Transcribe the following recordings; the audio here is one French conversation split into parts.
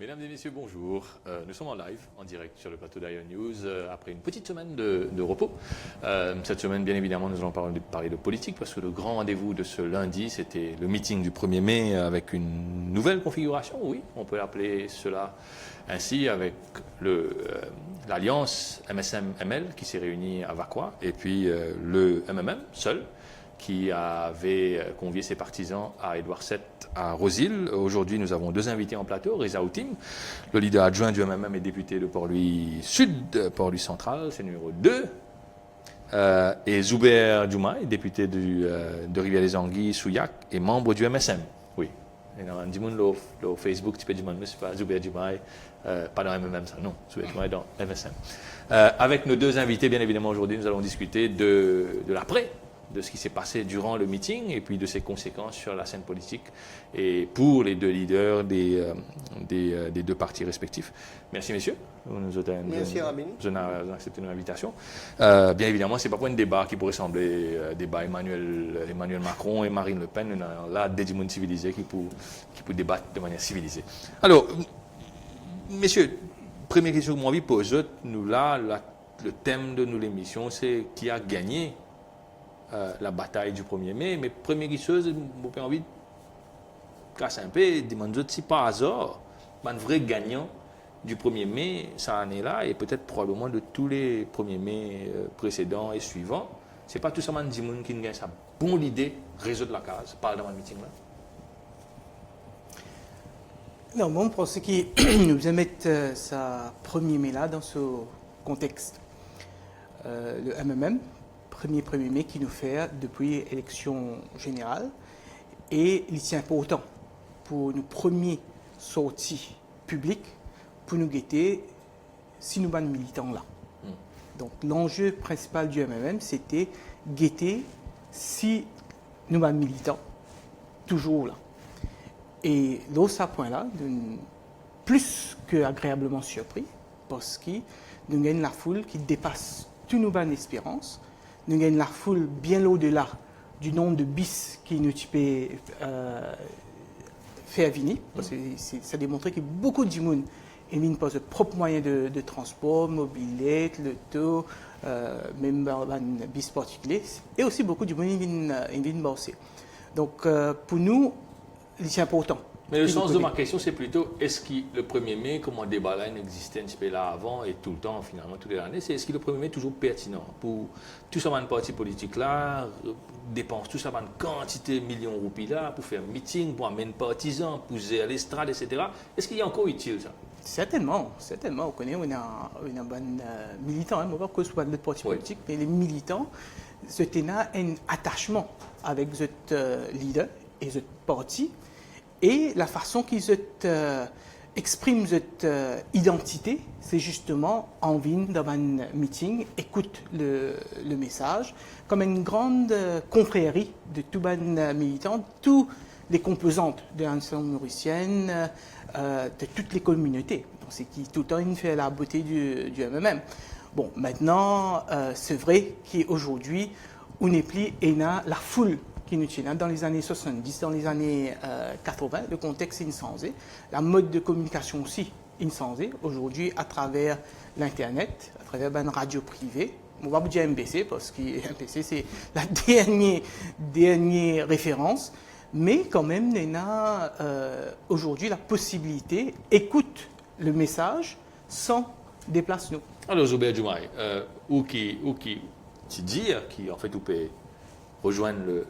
Mesdames et messieurs, bonjour. Nous sommes en live, en direct sur le plateau d'Ion News, après une petite semaine de repos. Cette semaine, bien évidemment, nous allons parler de politique, parce que le grand rendez-vous de ce lundi, c'était le meeting du 1er mai avec une nouvelle configuration, oui, on peut l'appeler cela ainsi, avec l'alliance MSM-ML qui s'est réunie à Vacois, et puis le MMM seul, qui avait convié ses partisans à Édouard VII à Rosil. Aujourd'hui, nous avons deux invités en plateau. Reza Outim, le leader adjoint du MMM et député de Port-Louis Sud, Port-Louis Central, c'est numéro 2. Et Zuber Djoumaï, député de Rivière-des-Anguilles, Souillac, et membre du MSM. Oui. Et dans le Facebook, tu peux dire, mais c'est pas Zuber Djoumaï, pas dans MMM, ça, non. Zuber Djoumaï dans MSM. Avec nos deux invités, bien évidemment, aujourd'hui, nous allons discuter de l'après, de ce qui s'est passé durant le meeting et puis de ses conséquences sur la scène politique et pour les deux leaders des deux partis respectifs. Merci messieurs. Merci Rabin. Vous avez accepté notre invitation. Bien évidemment, ce n'est pas pour un débat qui pourrait sembler débat Emmanuel Macron et Marine Le Pen. Là, des mondes civilisés qui pour débattre de manière civilisée. Alors, messieurs, première question que moi envie de poser, nous là, le thème de nous l'émission, c'est qui a gagné la bataille du 1er mai, mais première chose, j'ai envie de casser un peu et demander si par hasard, un vrai gagnant du 1er mai, cette année-là, et peut-être probablement de tous les 1er mai précédents et suivants, c'est pas tout simplement des gens qui gagnent sa bonne idée, résoudre la case, par dans le meeting-là. Non, bon, pour ce qui nous aime mettre sa 1er mai-là dans ce contexte, le MMM, premier 1er mai qui nous fait depuis l'élection générale et il tient pour autant pour nos premiers sorties publiques pour nous guetter si nous sommes militants là. Donc l'enjeu principal du MMM c'était guetter si nous sommes militants toujours là. Et là, ce point-là, plus que agréablement surpris parce que nous gagnons la foule qui dépasse toutes nos bonnes espérances. Nous gagnons la foule bien au-delà du nombre de bis qui nous fait venir. Parce que ça démontre que beaucoup de monde viennent par ce propre moyen de transport, mobilette, l'auto, même un bis particulier. Et aussi beaucoup de monde viennent bosser. Donc pour nous, c'est important. Mais le sens de ma question, c'est plutôt, est-ce que le 1er mai, comme un débat là, existait un petit peu là avant et tout le temps, finalement, toutes les années, c'est est-ce que le 1er mai est toujours pertinent pour tout ça, un parti politique là, dépense tout ça, une quantité de millions de roupies là, pour faire un meeting, pour amener partisans, pour à l'estrade, etc. Est-ce qu'il est encore utile ça? Certainement. On connaît, on a un bon militant, on ne va pas parler de parti politique, mais les militants, c'est un attachement avec ce leader et ce parti. Et la façon qu'ils expriment cette identité, c'est justement en vigne dans un meeting, écoute le message, comme une grande confrérie de tous les militants, toutes les composantes de l'Association mauricienne, de toutes les communautés. C'est qui tout le temps fait la beauté du MMM. Bon, maintenant, c'est vrai qu'aujourd'hui, on n'est plus la foule qui nous tient. Dans les années 70, dans les années 80, le contexte est insensé. La mode de communication aussi insensé. Aujourd'hui, à travers l'Internet, à travers une radio privée, on va vous dire MBC parce que MBC c'est la dernière référence, mais quand même, on a aujourd'hui la possibilité, écoute le message sans déplace-nous. Alors, Zuber Djoumaï, ou qui dire qui en fait, ou peut rejoindre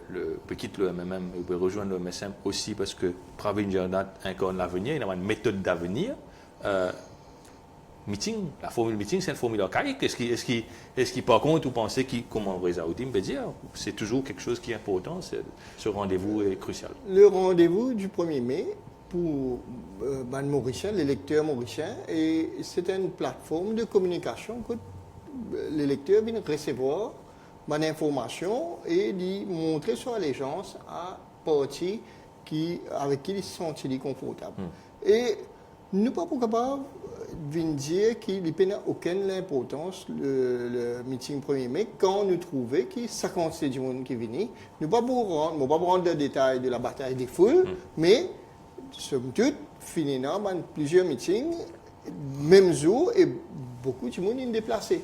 quitter le MMM, ou peut rejoindre le MSM aussi parce que travailler une incarne l'avenir, il y a une méthode d'avenir. Meeting, la formule meeting, c'est une formule archaïque. Est-ce qu'il par contre, vous pensez comment Reza Outim peut dire, c'est toujours quelque chose qui est important, ce rendez-vous est crucial? Le rendez-vous du 1er mai pour l'électeur mauricien, et c'est une plateforme de communication que l'électeur vient recevoir mon information et lui montrer son allégeance à parti avec qui il se sent confortable. Et nous ne sommes pas capables de dire qu'il n'a aucune importance le meeting 1er mai quand nous trouvons que 57 personnes qui viennent. Nous ne pouvons pas rentrer dans le détail de la bataille des foules, mais somme toute, finalement, dans plusieurs meetings, même jour, et beaucoup de monde est déplacé.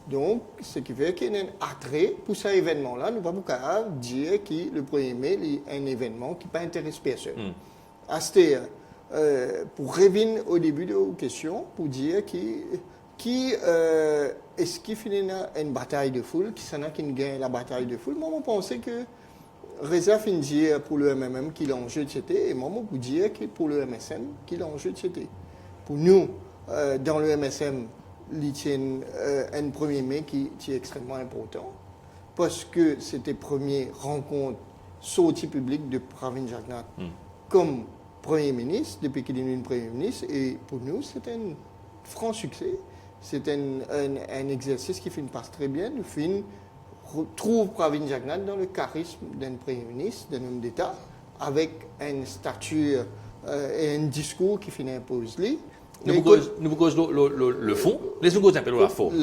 Donc, ce qui fait qu'il y a un attrait pour cet événement-là. Nous ne pouvons pas dire que le 1er mai est un événement qui ne intéresse personne. Pour revenir au début de vos questions, pour dire est-ce qu'il finit une bataille de foule, qui s'en a qui gagne la bataille de foule. Moi, je pense que Reza finit dire pour le MMM qui est l'enjeu de c'était, et moi, je peux dire que pour le MSM qui est l'enjeu de c'était. Pour nous, dans le MSM, il y a un 1er mai qui est extrêmement important, parce que c'était la première rencontre sortie publique de Pravin Jagnnath comme Premier ministre, depuis qu'il est devenu Premier ministre, et pour nous, c'est un franc succès. C'est un exercice qui passe très bien. Nous retrouve Pravin Jagnnath dans le charisme d'un Premier ministre, d'un homme d'État, avec un statut et un discours qui impose lui. Nous causons le fond, laissons causer un peu la forme.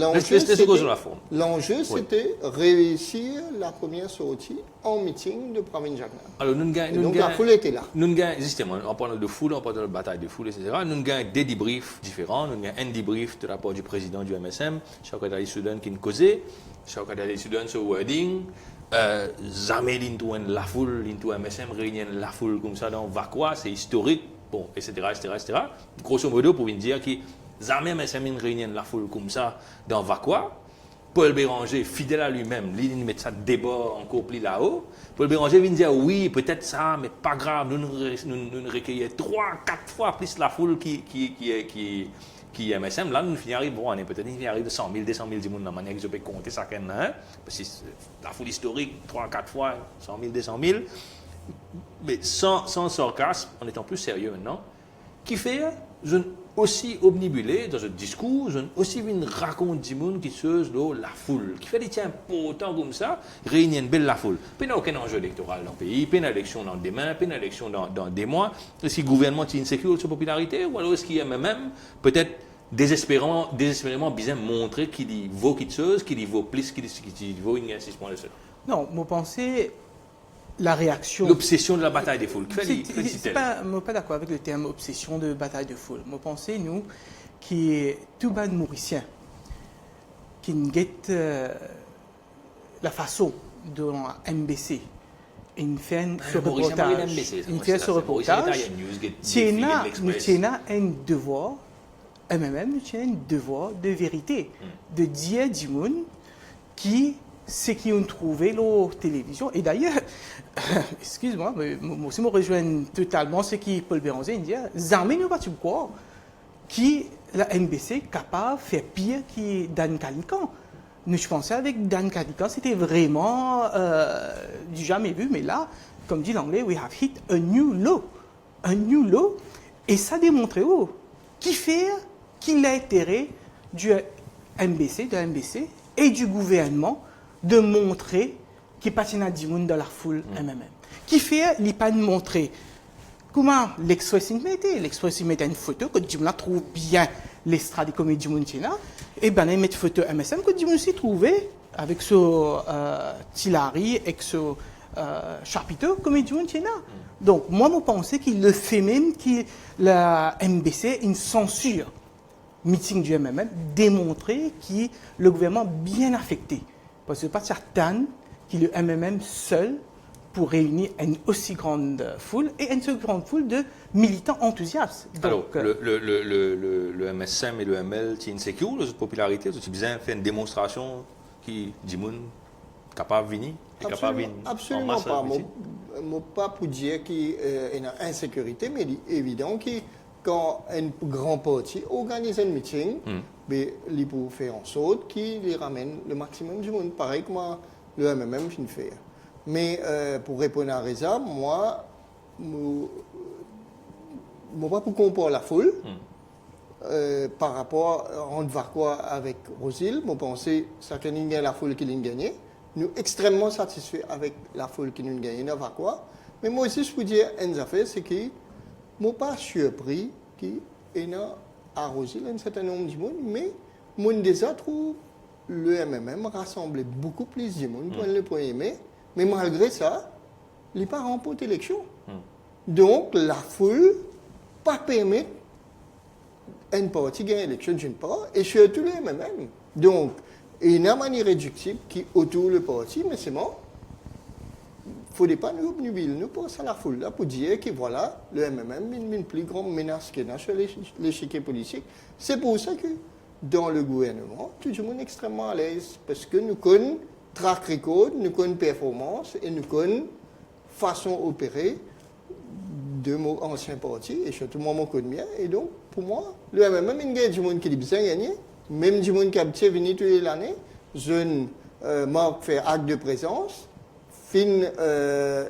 L'enjeu, c'était réussir la première sortie en meeting de Pravin Jagnnath. Alors, donc la foule était là. Nous gagnons, justement, en parlant de foule, en parlant de bataille de foule, etc., nous gagnons des débriefs différents. Nous gagnons un débrief de la part du président du MSM, Shawkat Ali Soudan, qui nous causait. Shawkat Ali Soudan, ce wording. Jamais l'intou la foule, l'intou MSM, réunir la foule comme ça dans Vakwa, c'est historique. Bon, etc. Grosso modo, pour vous dire que jamais MSM réunit la foule comme ça dans Vakwa. Paul Béranger, fidèle à lui-même, il met ça débat encore plus là-haut. Paul Béranger vient dire oui, peut-être ça, mais pas grave, nous recueillons 3-4 fois plus la foule qui MSM. Là, nous finissons, bon, on est peut-être de 100 000, 200 000 personnes, la manière que je peux compter ça, parce que la foule historique, 3-4 fois, 100 000, 200 000. Mais sans sarcasme, en étant plus sérieux maintenant, qui fait, je aussi omnibulé dans ce discours, je aussi une raconte du monde qui se la foule, qui fait des tiens pourtant comme ça, réunir une belle la foule. Puis il n'y a aucun enjeu électoral dans le pays, puis il y a une élection dans des mains, puis il y a une élection dans des mois. Est-ce que le gouvernement est insécure de sa popularité, ou alors est-ce qu'il y a même peut-être désespérément besoin de montrer qu'il y vaut quelque chose, qu'il y vaut plus, qu'il y vaut une 6 points de ça. Non, vous pensez la réaction. L'obsession de la bataille des foules. Je ne suis pas d'accord avec le terme obsession de bataille de foule. Je pense, nous, qui est tout bas de Mauricien, qui guette la façon dont MBC fait ce reportage, nous avons un devoir, MMM, nous avons un devoir de vérité, de dire du monde qui ce qu'ils ont trouvé la télévision. Et d'ailleurs, excuse-moi, mais moi aussi, je rejoins totalement ce qui Paul Béranger dit. Jamais nous pas quoi qui la MBC est capable de faire pire que Dan Calican. Nous, je pensais avec Dan Calican, c'était vraiment du jamais vu. Mais là, comme dit l'anglais, we have hit a new low. Un new low. Et ça démontre qui fait qu'il a intérêt du MBC, de la MBC et du gouvernement de montrer qu'il passe du monde dans la foule MMM. Qui fait, il pas de montrer comment l'Express mettait. L'Express mettait une photo que du monde trouve bien l'estrade des comédies du monde et ben il met une photo MSM que du monde s'y trouvait avec ce Tilari et ce chapiteau comédie du monde. Donc moi je pensais qu'il le fait même que la MBC une censure meeting du MMM démontrer que le gouvernement bien affecté. Parce que pas certain que le MMM seul pour réunir une aussi grande foule et une aussi grande foule de militants enthousiastes. Donc, alors, le MSM et le ML, c'est insécure, cette popularité, tu as besoin de faire une démonstration qui dit monde capable de venir. Absolument pas. Je ne pas pour dire qu'il y a une insécurité, mais il est évident que quand un grand parti organise un meeting, il peut faire en sorte qu'il ramène le maximum du monde, pareil comme le MMM vient de faire. Mais pour répondre à Reza, moi, je ne pas pour comparer la foule par rapport à Vakwa avec Rosil. Je pense que ça a gagné la foule qui l'a gagné. Nous sommes extrêmement satisfaits avec la foule qui nous a gagné dans Vakwa. Mais moi aussi, je peux dire une affaire, c'est que je ne suis pas surpris qu'il y ait à Rosil un certain nombre de monde, mais mon déjà trouve le MMM rassemblait beaucoup plus de monde pour le 1er mai. Mais malgré ça, il n'a pas remporté l'élection. Donc, la foule pas permettre une partie gagner l'élection d'une part, et surtout les MMM. Donc, il y a une manière réductible qui autour le parti, mais c'est bon. Il ne faudrait pas nous passer à la foule là pour dire que voilà, le MMM est une plus grande menace qu'il y a sur l'échiquier politique. C'est pour ça que dans le gouvernement, tout le monde est extrêmement à l'aise, parce que nous connaissons track record, nous connaissons performance et nous connaissons façon d'opérer de mon ancien parti, et surtout moi, mon code mien. Et donc, pour moi, le MMM, il y a du monde qui a bien gagné, même du monde qui a bien venu toute l'année. Jeune Marc fait acte de présence, fin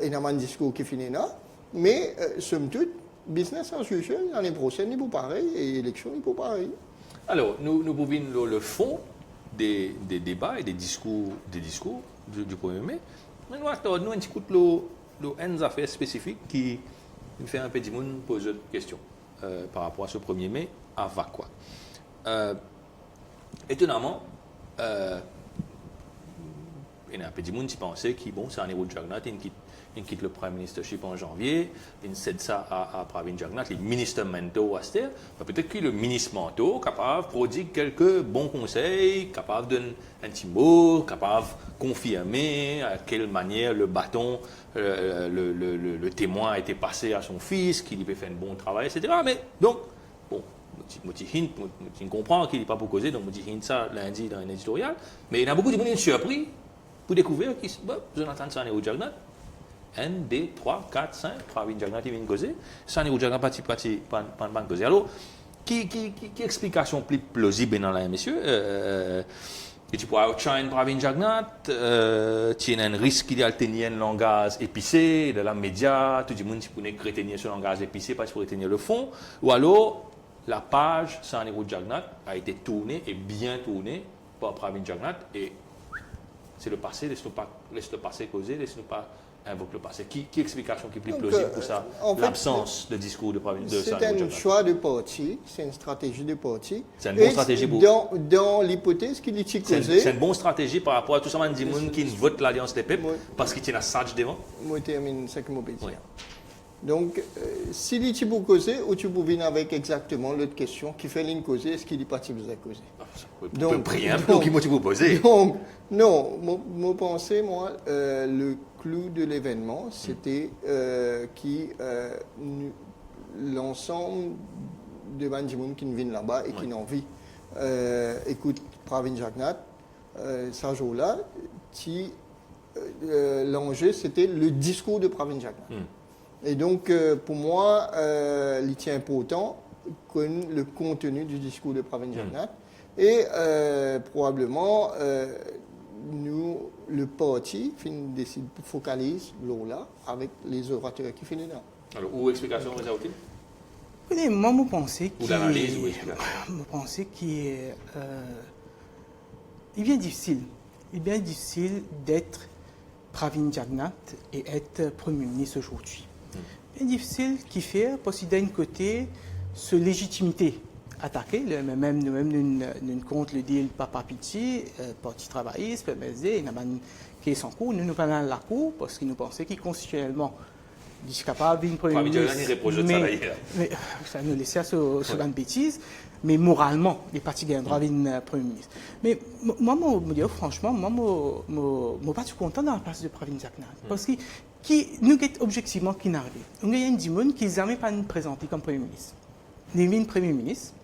et un discours qui finit là, mais somme toute, business as usual, l'année prochaine, il faut pareil, et l'élection, il faut pareil. Alors, nous pouvons le fond des débats et des discours du 1er mai. Mais nous avons un petit coup de affaires spécifiques qui nous fait un peu de monde poser des questions par rapport à ce 1er mai à Vakwa. Étonnamment, il y a un peu de monde qui pensait que bon, c'est un héros de Jagannath, il quitte le Prime Ministership en janvier, il cède ça à Pravin Jagannath, le ministre Mento Aster. Peut-être que le ministre Mento est capable de produire quelques bons conseils, capable de donner un petit mot, capable de confirmer à quelle manière le bâton, le témoin a été passé à son fils, qu'il peut faire un bon travail, etc. Mais donc, bon, je comprends qu'il n'est pas pour causer, donc je hint ça lundi dans un éditorial, mais il y a beaucoup de monde surpris pour découvrir que Jonathan Sane ou Jagannath, 1, 2, 3, 4, 5, Pravin Jagannath vient causer, Sane ou Jagannath pas causer. Alors, qui explication plus plausible dans la monsieur que tu pourrais outshine Pravin Jagannath, tu as un risque qu'il y a de tenir un langage épicé, de la média, tout le monde qui pourrait retenir ce langage épicé parce qu'il faut retenir le fond, ou alors la page Sane ou Jagannath a été tournée et bien tournée par Pravin Jagannath et c'est le passé, laisse le passé causer, laisse-nous pas invoquer le passé. Qui explication qui est plus plausible pour ça, l'absence de discours de Pravin Jagannath? C'est un choix de parti, c'est une stratégie de parti. C'est une bonne stratégie pour... Dans l'hypothèse qu'il est causé... C'est une bonne stratégie par rapport à tout ça, man dit qui vote l'Alliance des peuples parce qu'il tient un sage devant. Moi, je termine ce que je peux dire. Donc, s'il est pour causer, ou tu peux venir avec exactement l'autre question qui fait l'une causer, est-ce qu'il est parti vous a causé? Donc, rien qui m'a vous poser. Donc, non, moi pensais, le clou de l'événement, c'était l'ensemble de Banjimoun qui viennent là-bas et qui n'ont envie. Écoute, Pravin Jagannath, ce jour-là, l'enjeu, c'était le discours de Pravin Jagannath. Et donc, pour moi, il est important que le contenu du discours de Pravin Jagannath. Et probablement, nous, le parti, décide de focaliser là avec les orateurs qui finissent là. Alors, où explication vous avez-vous? Oui, moi, je pensais ou l'analyse ou je pensais qu'il est bien difficile. Il est bien difficile d'être Pravin Jagannath et être Premier ministre aujourd'hui. C'est difficile qui fait parce qu'il d'un côté ce légitimité attaquée, même nous compte le deal Papa Piti, Parti travailliste, PMSD, il y a qui est sans cours, nous parlons de la cour parce qu'il nous pensait qu'il constitutionnellement il est capable d'une Premier ministre. Mais ça nous laissait sur une bêtise, mais moralement, les partis gagnent droit d'une Premier ministre. Mais moi, je dis franchement, moi, je suis pas content dans la place de Pravin Jagannath parce que nous sommes objectivement qui n'arrive. On a une dizaine qui jamais pas nous présenter comme Premier ministre. Il y a un Premier ministre.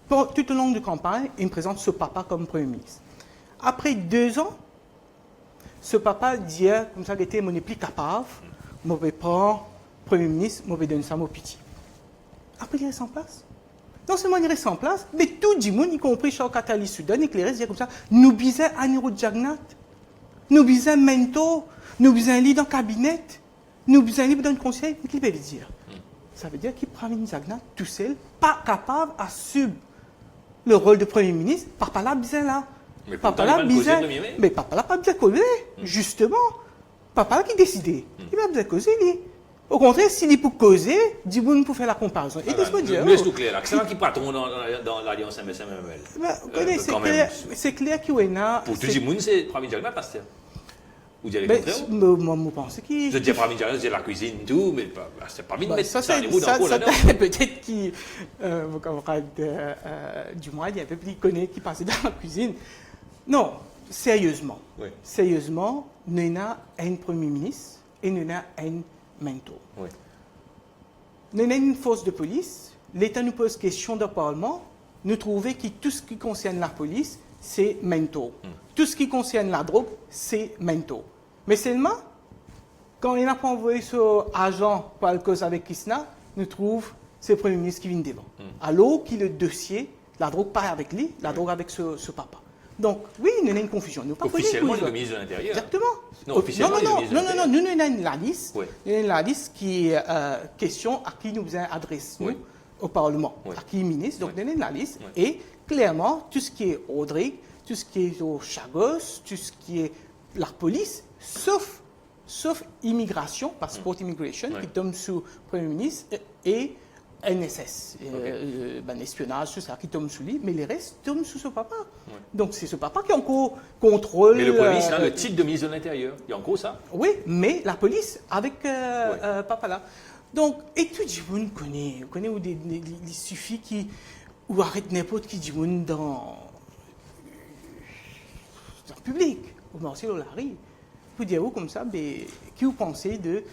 Tout au long de la campagne, il présente ce papa comme Premier ministre. Après 2 ans, ce papa dit comme ça qu'il était plus capable, je vais prendre Premier ministre, je vais donner ça à mon petit. Après, il reste en place. Non seulement il reste en place, mais tout le monde, y compris Charles Katali Soudan, éclairé, dit comme ça, nous bisons Anirudh Jagannath, nous bisons Mento, nous avons un lit dans le cabinet, nous avons un livre dans le conseil, mais qu'il peut le dire? Ça veut dire qu'il prend Jagannath tout seul, pas capable d'assumer le rôle de Premier ministre, papa là, bizarre là. Mais papa là, bizarre. Mais papa là, pas bien causé, justement. Papa là qui décidait. Il va bien causer, lui. Au contraire, s'il est pour causer, dis bon pour faire la comparaison. Et laisse-moi dire. Mais c'est tout clair là. C'est là qui patron dans l'Alliance MSM-MML. C'est clair qu'il y en a. Pour tout le monde, c'est Pravin Jagannath, Pasteur. Ou dire les Mais contraires? moi, je pense qu'il... Je dis pas Pravin Jagnat, c'est la cuisine, tout, mais c'est pas vite de mettre ça, ça, c'est les mots dans le pot là-dedans. peut-être qui, mon camarade du mois, il y a un peu plus connaît qui passait dans la cuisine. Non, sérieusement. Oui. Sérieusement, nous avons un premier ministre et nous avons un mentor. Oui. Nous avons une force de police. L'État nous pose question dans le Parlement. Nous trouvons que tout ce qui concerne la police, c'est mentor. Tout ce qui concerne la drogue, c'est mentor. Mais seulement, quand il n'a pas envoyé ce agent pour la cause avec Kisna, nous trouvons c'est le Premier ministre qui vient devant. Alors que le dossier, la drogue part avec lui, la drogue avec ce papa. Donc, oui, nous avons une confusion. Nous pas Officiellement, il est connu, le ministre de l'Intérieur. Exactement. Non, officiellement, il est le ministre de l'Intérieur. nous avons la liste. Oui. Nous avons la liste qui est question à qui nous adressons Oui. au Parlement, Oui. à qui est ministre. Donc, Oui. nous avons la liste. Oui. Et clairement, tout ce qui est Audrey, tout ce qui est au Chagos, tout ce qui est la police, sauf immigration, passeport immigration, Oui. qui tombe sous Premier ministre, et NSS, espionnage, tout ça, qui tombe sous lui, mais les restes tombent sous ce papa. Oui. Donc c'est ce papa qui encore contrôle. Mais le Premier ministre a le titre de ministre de l'Intérieur. Il y a encore ça? Oui, mais la police avec papa là. Donc, et tout le monde connaît où il suffit ou arrête n'importe qui dit dans le public, au marché de la rue, pour dire comme ça, mais qui vous pensez de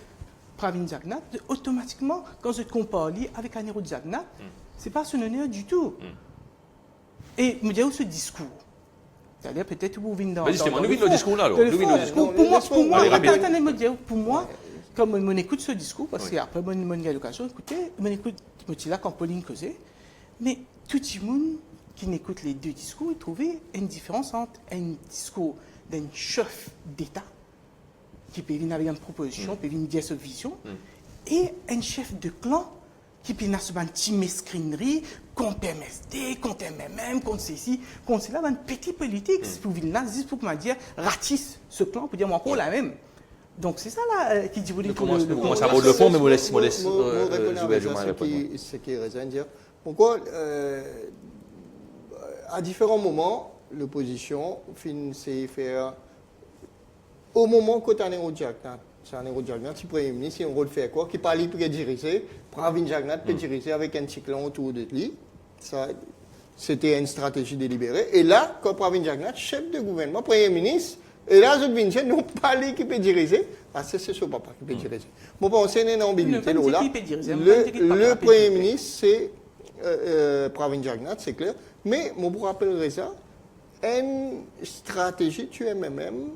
Pravin Jagnat, automatiquement, quand je compare avec Anirudh Jagnat, c'est pas son honneur du tout. Et me dire ce discours. C'est-à-dire peut-être vous venez dans. Justement, nous le venons au fond. discours là, alors. Dans le Nous fond. venons au discours. Pour moi, Allez, rapide. attendez, me dire, pour moi, comme on écoute ce discours, parce Oui. qu'après, on a l'occasion d'écouter, on écoute là quand Pauline causait, mais tout le monde qui n'écoute les deux discours, il trouvait une différence entre un discours d'un chef d'État, qui peut venir avec une proposition, peut venir dire sa vision, et un chef de clan qui peut venir sur une petite mesquinerie contre MSD, contre MMM, contre ceci, contre cela, une petite politique, pour venir là, juste pour comment dire, ratisse ce clan, pour dire moi encore la même. Donc c'est ça là qui dit vous dites Comment le ça aborde le fond, mais vous laissez répondre à ce qui est raison dire. Pourquoi, à différents moments, l'opposition finit faire, au moment que tu as un Jagnat, c'est un Jagnat, si le Premier ministre, il a un rôle de faire quoi, qui parle pour diriger, Pravin Jagnat peut diriger avec un cyclone autour de lui. Ça, c'était une stratégie délibérée. Et là, quand Pravin Jagnat, chef de gouvernement, Premier ministre, et là, je viens non pas lui qui peut diriger, c'est ce papa qui peut diriger. Moi, je pense qu'il y a une ambiguïté là. Le Premier ministre, c'est Pravin Jagnat, c'est clair. Mais, je vous rappellerai ça, une stratégie du MMM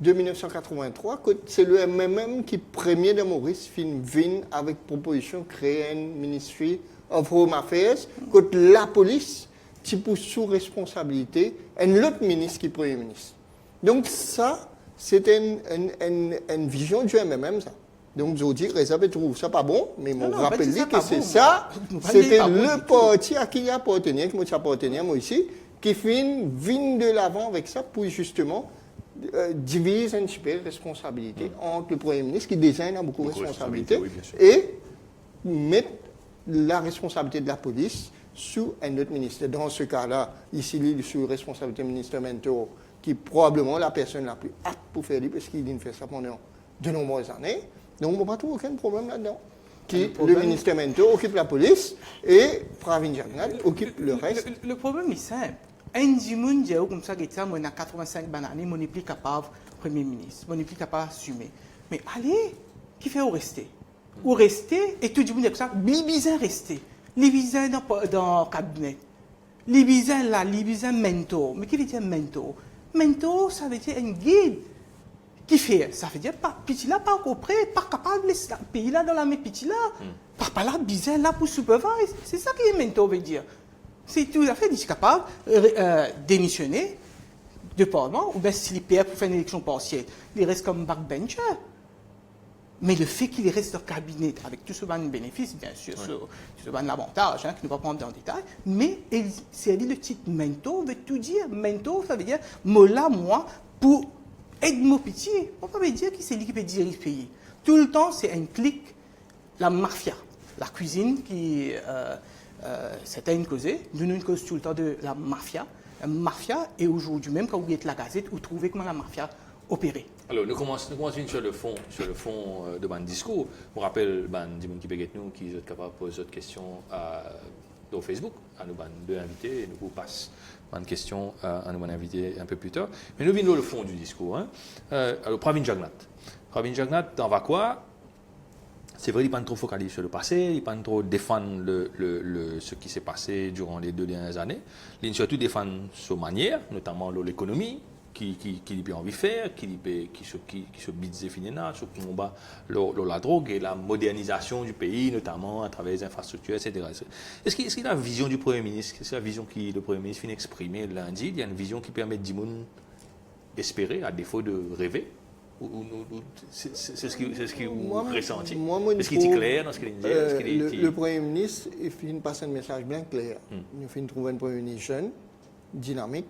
de 1983, c'est le MMM qui, premier de Maurice, vient avec proposition de créer une Ministry of Home Affairs, que la police, qui pousse sous responsabilité, un autre ministre qui est Premier ministre. Donc ça, c'était une vision du MMM, ça. Donc je dis, Reza trouve ça pas bon, mais je rappelle que c'est ça, c'était le parti à qui il appartenait, qui m'appartenait moi ici, qui vient de l'avant avec ça pour justement divise un petit peu responsabilité entre le Premier ministre, qui déjà a beaucoup de responsabilités, oui, bien sûr. et mettre la responsabilité de la police sous un autre ministère. Dans ce cas-là, ici, il est sous responsabilité du ministre Mento, qui est probablement la personne la plus apte pour faire lui, parce qu'il fait ça pendant de nombreuses années. Donc, on n'a pas trouvé aucun problème là-dedans. Le ministre Mento occupe la police et Pravin Jagnat occupe le reste. Le problème est simple. Un dimoun dit comme ça, on a 85 années, on n'est plus capable, Premier ministre, on n'est plus capable d'assumer. Mais allez, qui fait au rester? Ou rester, et tout le monde dit comme ça, les bisins rester. Les bisins dans le cabinet. Les bisins là, les bisins mentor. Mais qui veut dire mentor? Mentor, ça veut dire un guide. Qui fait? Ça veut dire, petit là, pas encore prêt, pas capable de laisser le pays là dans la main petit là. Papa là, bisins là pour superviser. C'est ça que mentor veut dire. C'est tout à fait capable de démissionner du Parlement, ou bien s'il perd pour faire une élection partielle, il reste comme backbencher. Mais le fait qu'il reste dans le cabinet, avec tout ce bénéfice, bien sûr, ce avantage, qui ne va pas prendre dans le détail, mais c'est le titre mentor veut tout dire. Mentor, ça veut dire, moi, pour aider mon pitié. On ne peut pas dire que c'est lui qui peut diriger le pays. Tout le temps, c'est un clic, la mafia, la cuisine qui. C'était une cause, nous une cause tout le temps de la mafia. La mafia, et aujourd'hui même, quand vous êtes la Gazette, vous trouvez comment la mafia opérer. Alors, nous commençons sur le fond de mon discours. Je me rappelle, des gens qui peuvent nous, qui sont capables de poser d'autres questions sur Facebook, à nous deux invités, et nous passons une question à nos invités un peu plus tard. Mais nous venons le fond du discours. Hein. Alors, Pravin Jagnnath. Pravin Jagnnath, en va quoi? C'est vrai, il n'est pas trop focalisé sur le passé, il n'est pas trop défendre ce qui s'est passé durant les 2 dernières années. Il surtout défendre sa manière, notamment l'économie, qu'il a envie de faire, qui se bidze finalement, ce combat la drogue et la modernisation du pays, notamment à travers les infrastructures, etc. Est-ce qu'il y a la vision du Premier ministre, c'est la vision que le Premier ministre vient exprimer lundi, il y a une vision qui permet d'Imoun espérer, à défaut de rêver? C'est ce que vous ressentez? Est-ce qu'il est clair dans ce qu'il dit? Le Premier ministre, il fait passer un message bien clair. Il fait trouver un Premier ministre jeune, dynamique,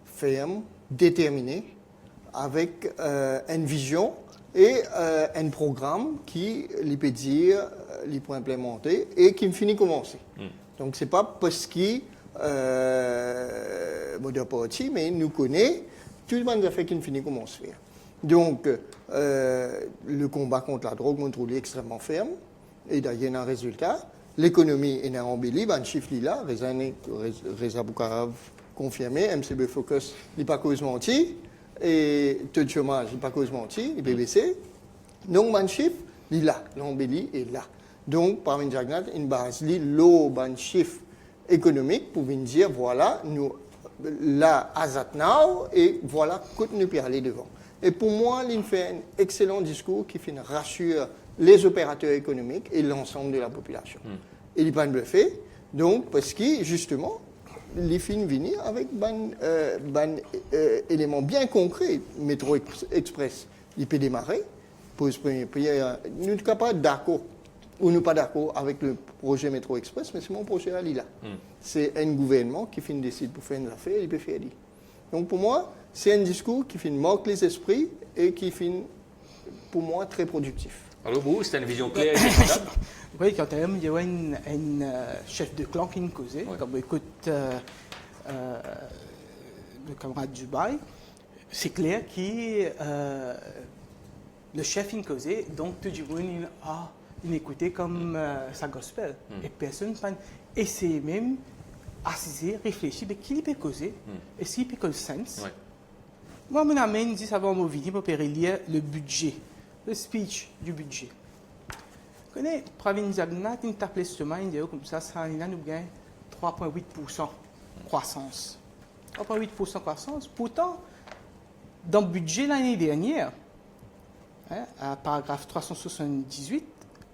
ferme, déterminé, avec une vision et un programme qui lui peut dire, lui peut implémenter et qui finit commencer. Donc c'est pas parce qu'il parti, mais il nous connaît, tout le monde a fait qu'il finit commencer. Donc le combat contre la drogue m'a trouvé extrêmement ferme et d'ailleurs il y a un résultat. L'économie est embellie, ben chiffre là, Reza Boukarav confirmé, MCB Focus, il n'est pas cause menti, et taux de chômage, il n'est pas cause menti, il BBC. Donc, mon chiffre, il est là, l'embellie est là. Donc, Pravin Jagnnath, une base, l'eau, bon chiffre économique pour venir dire, voilà, nous, là, as now, et voilà, que nous pouvons aller devant. Et pour moi, il fait un excellent discours qui rassure les opérateurs économiques et l'ensemble de la population. Et il n'est pas bluffé, donc, parce que, justement, les films viennent avec un élément bien concret. Métro Express, il peut démarrer. Pour ce premier prix, nous ne sommes pas d'accord ou nous pas d'accord avec le projet Métro Express, mais c'est mon projet à Lila. C'est un gouvernement qui décide pour faire une affaire, il peut faire. Donc pour moi, c'est un discours qui marque les esprits et qui pour moi, très productif. Alors vous, c'est une vision claire. Oui, quand même, il y a un chef de clan qui nous causait, comme écoute le camarade Dubaï, c'est clair que le chef il causait, donc tout le monde il écoutait comme sa gospel. Et personne n'a essayé même d'assiser, réfléchir de qui il peut causer, et s'il peut causer sens. Moi, mon amène dit ça va me vidéo pour lire le budget, le speech du budget. Vous connaissez, Pravin Jagnnath, il tape les semaines, comme ça, il a nous gagne 3,8% croissance. 3,8% croissance. Pourtant, dans le budget l'année dernière, à paragraphe 378,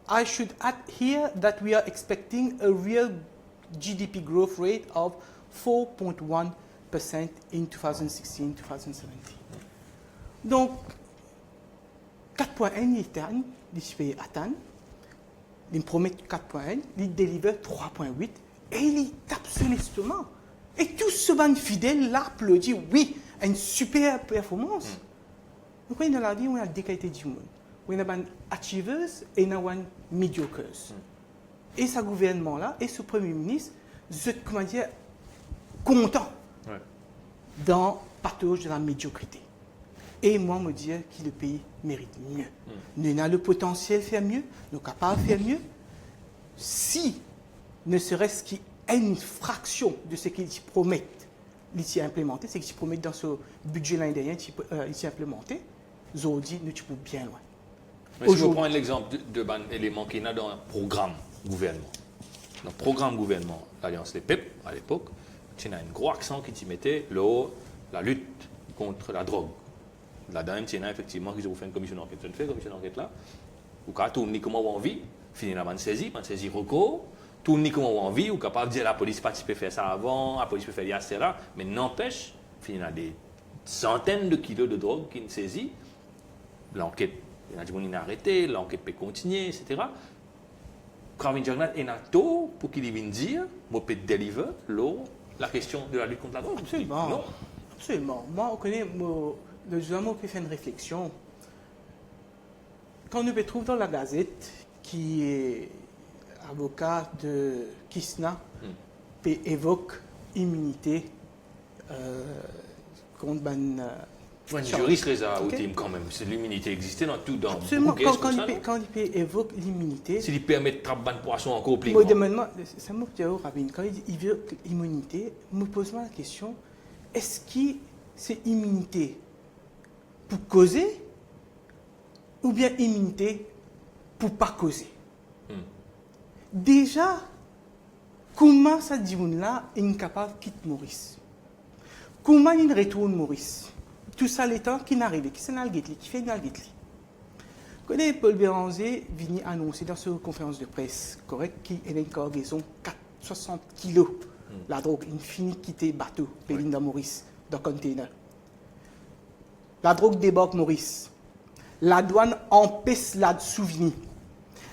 I should add here that we are expecting a real GDP growth rate of 4.1% in 2016-2017. Donc, 4.1 est d'ici atteindre. Il promet 4.1, il délivre 3.8 et il tape sur l'instrument. Et tout ce monde fidèle l'applaudit, oui, une super performance. Donc, on a dit, on a deux qualités du monde. On a des achievers et on a des mediocres. Et ce gouvernement-là, et ce Premier ministre, je comment dire, content dans le patauge de la médiocrité. Et moi, me dire que le pays mérite mieux. Nous avons le potentiel de faire mieux, nous sommes capables de faire mieux. Si, ne serait-ce qu'une fraction de ce qu'ils promettent, ils sont implémentés, c'est qu'ils promettent dans ce budget l'année dernière, ils sont implémentés, aujourd'hui, nous sommes bien loin. Mais si je prends l'exemple de l'élément qu'il y a dans un programme gouvernement. Dans le programme gouvernement, l'Alliance des PEP, à l'époque, il y a un gros accent qui mettait la lutte contre la drogue. Là-dedans, il y a effectivement qu'ils ont fait une commission d'enquête. Je ne fais commission d'enquête là. Ou quand tout le monde comment on envie, finir la saisie recours. Tout le monde comment on envie, ou capable de dire la police peut faire ça avant, la police peut faire ça, mais n'empêche, finir des centaines de kilos de drogue qui ne saisit. L'enquête, il y a des gens qui ont arrêté, l'enquête peut continuer, etc. Pravin Jagnnath est tôt pour qu'il vienne dire, moi peut délivrer la question de la lutte contre la drogue. Absolument. Non. Absolument. Moi, on connaît le journal peut faire une réflexion. Quand nous trouvons dans la Gazette, qui est avocat de Kisna, évoque immunité contre Un juriste les a outil quand même. C'est l'immunité existait dans tout, dans Absolument. beaucoup de cases comme ça, Quand il évoque l'immunité, s'il permet de trapper de poisson encore plus moi, grand. c'est moi qui ai Rabin. Quand il évoque l'immunité, me pose la question, est-ce que c'est immunité pour causer ou bien immunité pour pas causer? Déjà, comment ça dit là est incapable de quitter Maurice? Comment il retourne Maurice? Tout ça, les temps qui n'arrive, qui s'en qui fait Nalguetli. Quand Paul Béranger vient annoncer dans sa conférence de presse, correct, qu'il y a une cargaison 60 kilos, la drogue, une finie quitter bateau, Pélinda Maurice, dans le container. La drogue débarque Maurice. La douane empêche la souvenir.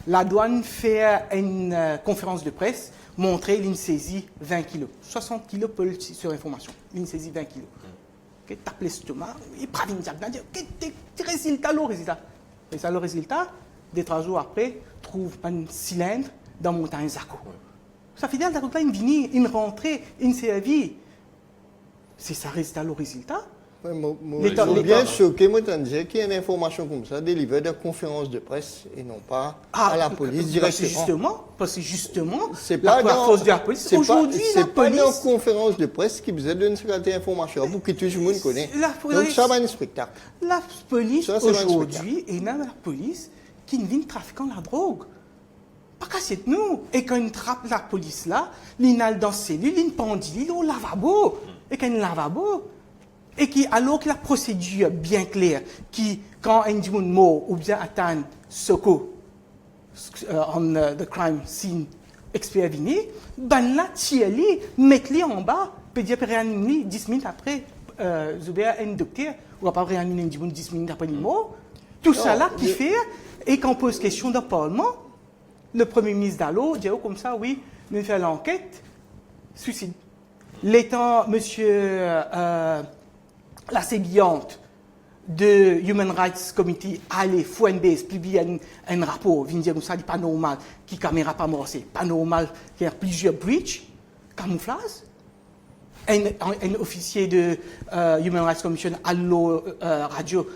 La douane fait une conférence de presse, montrer une saisie 20 kilos. 60 kilos sur information. Une saisie 20 kilos. Okay, tape l'estomac, il prend une diagnostic, il dit, quel résultat, le résultat? Et ça, le résultat, des 3 jours après, trouve un cylindre dans montagne Zaco. Ça fait dire que là, une venue, une rentrée, une servie. C'est ça, résultat, le résultat. Je suis bien choqué, moi, de dire qu'il y a une information comme ça, délivrée de conférence de presse et non pas à la police directement. Parce que justement, c'est pas la force de la police. Aujourd'hui, la police... pas dans conférence de presse qui besoin d'une certaine information pour que tout le monde connaisse. Donc ça va être un spectacle. La police, aujourd'hui, est dans la police qui vient trafiquant la drogue. Pas qu'à nous. Et quand il trappe la police là, il a dans la cellule, il pendule, il est au lavabo. Et quand il est au lavabo, et qui, alors que la procédure bien claire, qui, quand un dit mot ou bien atteint secours on the crime scene expert vini, ben là, tiens-li, mets-li en bas, peut dire réanimer 10 minutes après, Zuber un docteur, ou va pas réanimer 10 minutes après le mot. Tout ça là qui fait, et quand on pose question dans le Parlement, le Premier ministre Dallot dit comme ça, oui, mais fait l'enquête, suicide. L'étant, monsieur, la séguillante de Human Rights Committee allait Fuenbase publier un rapport, vient dire que ça n'est pas normal, qui caméra pas mort, c'est pas normal qu'il y ait plusieurs breaches, camouflage. Un officier de Human Rights Commission à radio,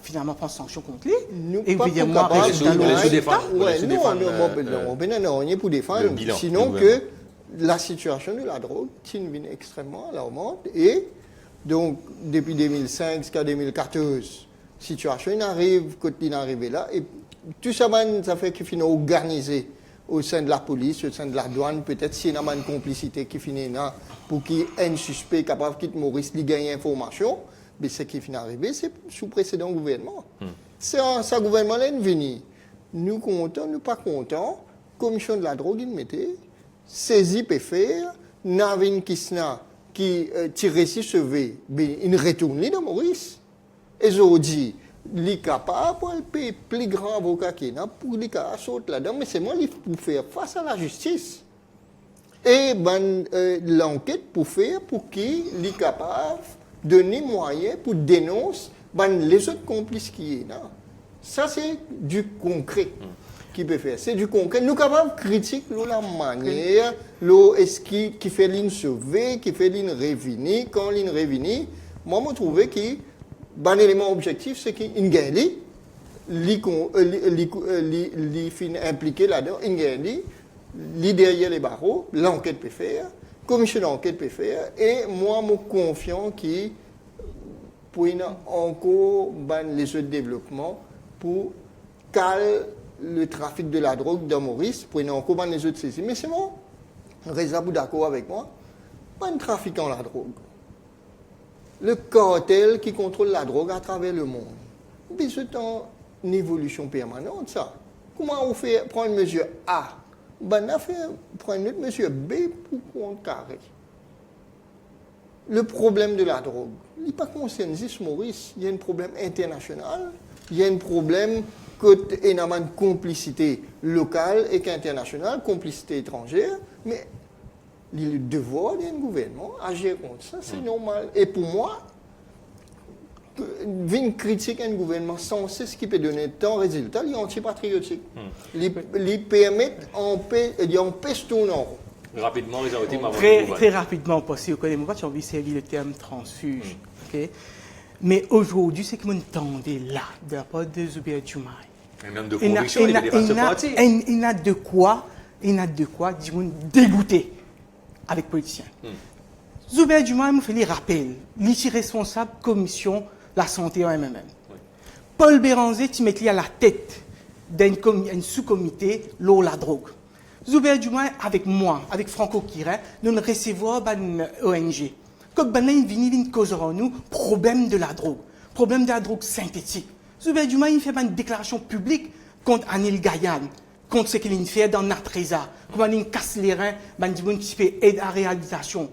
finalement prend sanction contre lui. Nous et pas évidemment, pour défendre, bilan, sinon que la situation de la drogue est extrêmement alarmante et donc depuis 2005 jusqu'à 2014, la situation arrive quand il est arrivé là et tout ça, ça fait qu'il finit organisé au sein de la police, au sein de la douane, peut-être s'il y a une complicité qui finit là pour qu'il y ait un suspect capable de quitter Maurice, qui gagne information, mais ce qui finit arrivé, c'est sous précédent gouvernement. C'est un gouvernement là venu. Nous contents, nous pas contents, commission de la drogue, il mettait, saisie peut faire, Navin Kisna qui tire ici ce V, il retourne dans Maurice. Et je dis, il est capable pour le plus grand avocat qui est là, pour lui sauter là-dedans, mais c'est moi qui pour faire face à la justice. Et l'enquête pour faire, pour qu'il est capable de donner moyen pour dénoncer les autres complices qui sont là. Ça, c'est du concret qui peut faire. C'est du concret. Nous sommes capables de critiquer la manière, est-ce qui fait l'une sauver, qui fait l'une revenir, quand l'une revenir. Moi, je trouve que l'élément objectif, c'est qu'il gagne, il est impliqué là-dedans, il gagne, il derrière les barreaux, l'enquête peut faire, la commission d'enquête peut faire, et moi, je suis confiant qu'il pour encore les autres développements pour caler le trafic de la drogue dans Maurice, pour encore les autres saisies. Mais c'est bon, Reza, vous d'accord avec moi, pas un trafiquant la drogue. Le cartel qui contrôle la drogue à travers le monde. Mais c'est une évolution permanente, ça. Comment on fait prendre une mesure A? On fait prendre une autre mesure B pour contrecarrer. Le problème de la drogue, il n'est pas concerné juste Maurice. Il y a un problème international. Il y a un problème qu'il y a une complicité locale et internationale, complicité étrangère. Mais le devoir d'un gouvernement agir contre ça, c'est normal. Et pour moi, une critique à un gouvernement sans cesse qui peut donner tant de résultats, il est antipatriotique. Il permet d'empêcher tout le monde. Rapidement, les très rapidement, parce que vous connaissez, moi, j'ai envie de servir le terme transfuge. Okay? Mais aujourd'hui, ce que m'entendez là, de la part de Zubair Diomaye, Un homme de conviction, il n'est pas ce parti. il n'a de quoi, disons, dégoûter avec les politiciens. Zubair Diomaye me fait les rappels. Il est responsable de la commission de la santé en MMM. Paul Béranger, tu mets à la tête d'un sous-comité, l'eau, la drogue. Zubair Diomaye, avec moi, avec Franco Kirin, nous recevons une ONG. Comme il vient de causer en nous problème de la drogue synthétique. Zubair Diomaye, il fait une déclaration publique contre Anil Gayan, contre ce qu'il fait dans Natreza, comment il casse les reins, qui fait aide à la réhabilitation.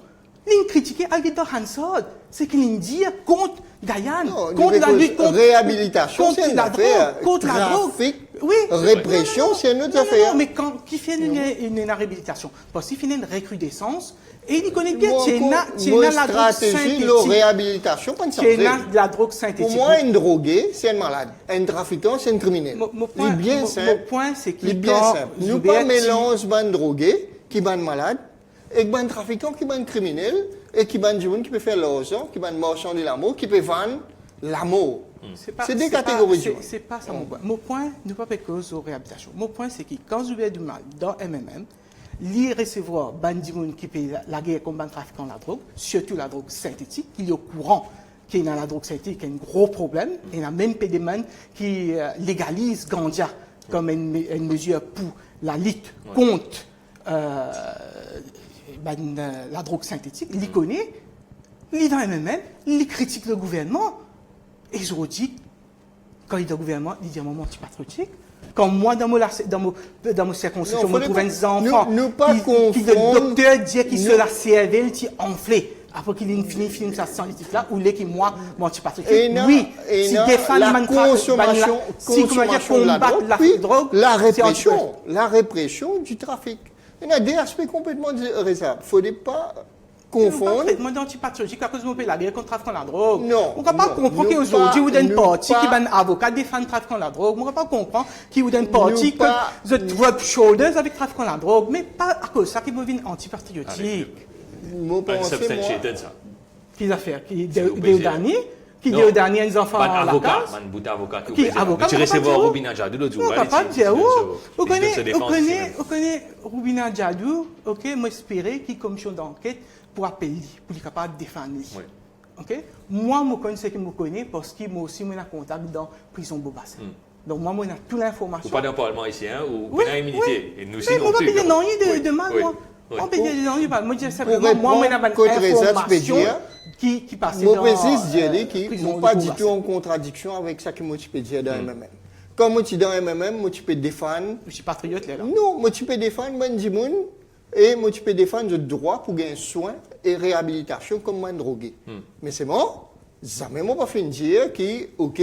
Il critique Alvito Hansard, c'est qu'il dit contre Gayan, contre la lutte contre réhabilitation, c'est une affaire. Contre la drogue. Oui. Répression, c'est une autre affaire. Non, mais quand qui fait une réhabilitation, parce qu'il fait une recrudescence, et il connaît bien, c'est la drogue synthétique. La réhabilitation, pas une c'est la drogue synthétique. Pour moi, un drogué, c'est un malade. Un trafiquant, c'est un criminel. Mon point, c'est qu'il bien simple. Nous pas mélange un drogué qui est un malade et un trafiquant qui est un criminel et qui est un jeune qui peut faire l'argent, qui est un marchand de l'amour, qui peut vendre l'amour. C'est des catégories. C'est pas ça mon point. Mon point, ne pas faire cause aux réhabilitations. Mon point, c'est que quand vous avez du mal dans MMM, les recevoir bandimoun qui fait la guerre contre le trafiquant de la drogue, surtout la drogue synthétique, il est au courant qu'il y a la drogue synthétique, il y a un gros problème. Il y a même des gens qui légalisent Gandia comme une mesure pour la lutte contre la drogue synthétique. Il connaît, il est dans MMM, il critique le gouvernement. Et je vous dis, quand il est dans le gouvernement, il dit un moment antipatriotique. Quand moi, dans mon circonscription, je trouve des enfants qui le docteur dit qu'il se la cervelle qui enflé. Après qu'il ait fini sa sensibilité là, ou les qui moi, mon antipatriotique. Oui, si défendre la consommation de la drogue, la répression du trafic. Il y a des aspects complètement différents. Il ne faudrait pas confondre. Traitement d'antipatriotique à cause de la guerre contre le trafic de la drogue. Non. On ne peut pas comprendre qu'aujourd'hui, vous avez un parti qui est un avocat défend le trafic de la drogue. On ne peut pas comprendre qu'il y a un parti qui rub shoulders avec le trafic de la drogue. Mais pas à cause de ça qu'il devient antipatriotique. Qui a fait? Qui est dernier? Qui est dernier, les enfants à la casse? Qui est avocat? Tu recevras Roubina Djadou l'autre jour. Non, papa, dire où? Vous connaissez Roubina Djadou, ok, moi j'espérais qu'il y ait une commission d'enquête pour appeler, pour être capable de défendre. Ok? Moi, je connais ce que je connais parce que moi aussi, je suis en contact dans la prison Bobassa. Donc, moi, j'ai toute l'information. Ou pas d'un parlement ici, ou pas d'immunité. Et nous aussi, non plus. Mais on ne peut pas dire non, de mal, moi. On peut dire non, moi, je dis simplement, moi, j'ai une information qui passe dans... Je précise, Djeli, qui n'est pas du tout en contradiction avec ce que moi, je peux dire dans MMM. Quand moi, je suis dans MMM, moi, je peux défendre... Je suis patriote, là. Non, moi, je peux défendre Bandimoun et moi, je peux défendre le droit pour gagner soin et réhabilitation comme un drogué. Mais c'est bon, jamais moi, pas fait dire que, ok,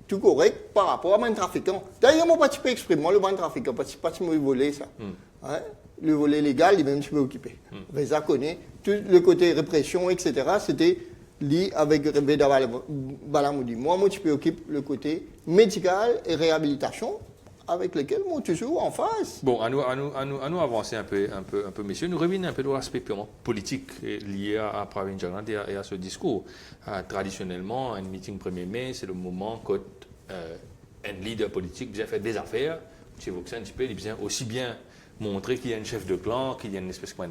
tout correct par rapport à un trafiquant. D'ailleurs, moi, je peux exprimer le bon trafiquant, parce que je peux voler ça. Le volet légal, il même je peux occuper. Reza connaît tout le côté répression, etc. C'était lié avec Reda Balamoudi. Moi, je peux occuper le côté médical et réhabilitation, avec lequel moi toujours en face. Bon, à nous avancer un peu, messieurs. Nous revenons un peu dans l'aspect purement politique lié à Pravin Jagannath et à ce discours. Traditionnellement, un meeting 1er mai, c'est le moment quand un leader politique vient faire des affaires. Chez Vox, il vient aussi bien montrer qu'il y a un chef de clan, qu'il y a une espèce de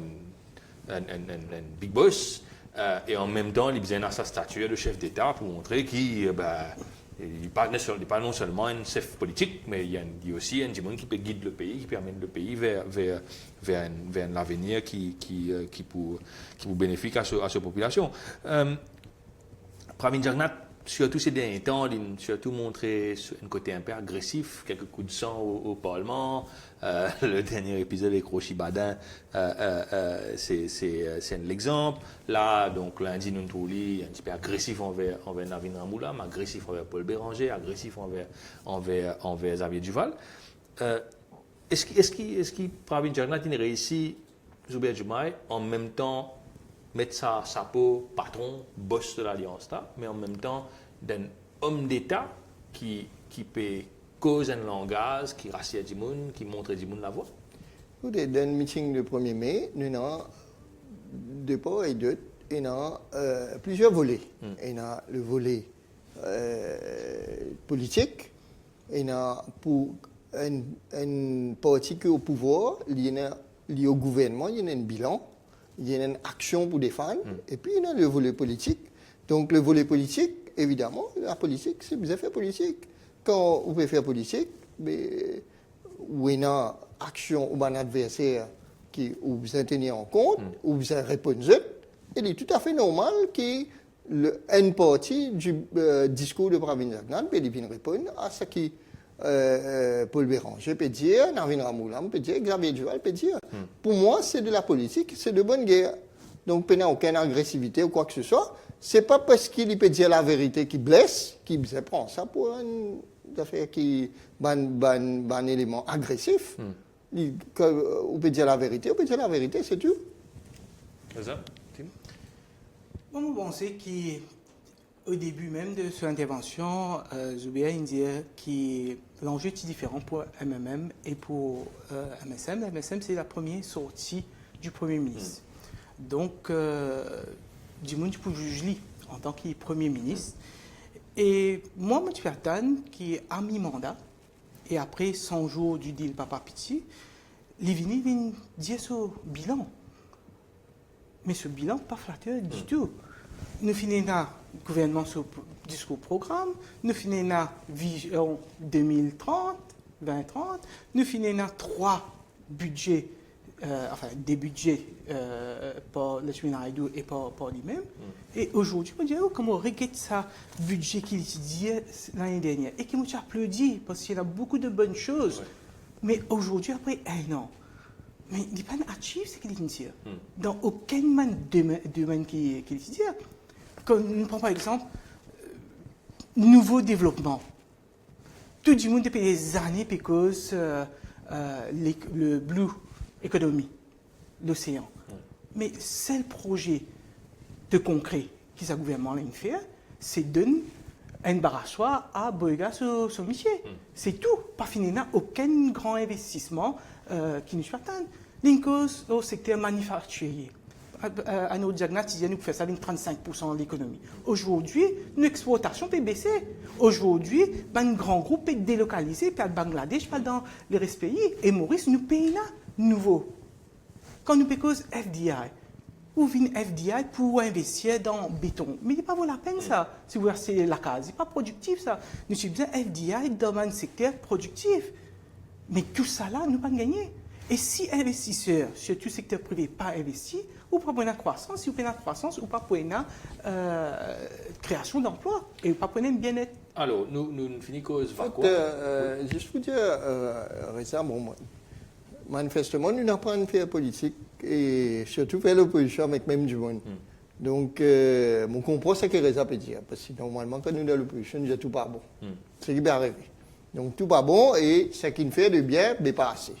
big boss, et en même temps, il vient à sa stature de chef d'État pour montrer qu'il n'est pas non seulement un chef politique, mais il y a aussi un Jimon qui peut guider le pays, qui peut amener le pays vers un avenir qui vous bénéficie à cette population. Pravin Jagannath, surtout ces derniers temps, il a surtout montré un côté un peu agressif, quelques coups de sang au Parlement. Le dernier épisode avec Rochi Badin, c'est l'exemple. Là, donc, lundi, nous un petit peu agressif envers Navin Ramoula, mais agressif envers Paul Béranger, agressif envers Xavier Duval. Est-ce que Pravin Jagannath a réussi, Zubair Diomaye, en même temps, mettre sa peau patron, boss de l'Alliance, mais en même temps d'un homme d'État qui peut causer un langage, qui rassure du monde, qui montre du monde la voie. Dans le meeting du 1er mai, nous avons deux pas et deux, il y a plusieurs volets. Il y a le volet politique, et pour un parti qui est au pouvoir, il y a au gouvernement, il y a un bilan, il y a une action pour défendre, et puis il y a le volet politique. Donc le volet politique, évidemment, la politique, c'est vous faire politique. Quand vous pouvez faire politique, mais où il y a action ou un adversaire qui où vous avez tenu en compte, où vous avez répondu, il est tout à fait normal que une partie du discours de Pravin Jagnat peut répondre à ce qui Paul Béranger peut dire, Navin Ramoulam peut dire, Xavier Duval peut dire. Pour moi, c'est de la politique, c'est de bonne guerre. Donc, il n'y a aucune agressivité ou quoi que ce soit. Ce n'est pas parce qu'il peut dire la vérité qui blesse, qu'il prend ça pour une affaire qui un élément agressif. On peut dire la vérité, c'est tout. C'est ça, Tim? Moi, je pense qu'au début même de son intervention, Zoubia disait que l'enjeu est différent pour MMM et pour MSM. MSM, c'est la première sortie du Premier ministre. Donc, du monde pour juger en tant que Premier ministre. Et moi, je suis certain qui a mi-mandat, et après 100 jours du deal Papa Piti, les vini viennent dire ce bilan. Mais ce bilan n'est pas flatteur du tout. Nous finissons le gouvernement sur discours programme, nous finissons vision 2030, 2030, nous finissons 3 budgets, des budgets pour le Chouinaïdou et pour lui-même. Et aujourd'hui, on dit, comment on regrette ça, budget qu'il étudiait l'année dernière, et qui m'a applaudi, parce qu'il y a beaucoup de bonnes choses. Ouais. Mais aujourd'hui, après un an, mais il n'est pas achieve ce qu'il dit. Dans aucun domaine qu'il dit. Quand on prend par exemple, nouveau développement. Tout le monde depuis des années, parce que le Blue Economy, l'océan. Mais c'est le projet de concret que ce gouvernement a fait, c'est de donner un barrachoir à Boyga sur son métier. C'est tout. Pas fini, aucun grand investissement qui nous attend. L'incose au secteur manufacturier. À nos diagnostics, nous faisons ça avec 35% de l'économie. Aujourd'hui, nos exportations peuvent baisser. Aujourd'hui, un grand groupe peut délocaliser, peut être Bangladesh, pas dans les restes pays. Et Maurice, nous payons nouveau. Quand nous payons FDI, ou vient FDI pour investir dans le béton. Mais il n'est pas la peine ça, si vous achetez la case. Ce n'est pas productif ça. Nous avons besoin FDI dans un secteur productif. Mais tout ça là, nous ne pas gagner. Et si investisseurs, surtout le secteur privé, pas investi, ou pas pour une croissance, si vous prenez la croissance, ou pas pour une création d'emplois, et pas pour un bien-être. Alors, nous finissons cause quoi? Juste pour dire, récemment, manifestement, nous n'avons pas une faire politique, et surtout faire l'opposition avec même du monde. Donc, mon comprend ce que Reza peut dire, parce que normalement, quand nous sommes dans l'opposition, nous disons tout pas bon. C'est ce qui peut arriver. Donc, tout pas bon, et ce qui nous fait de bien, n'est pas assez.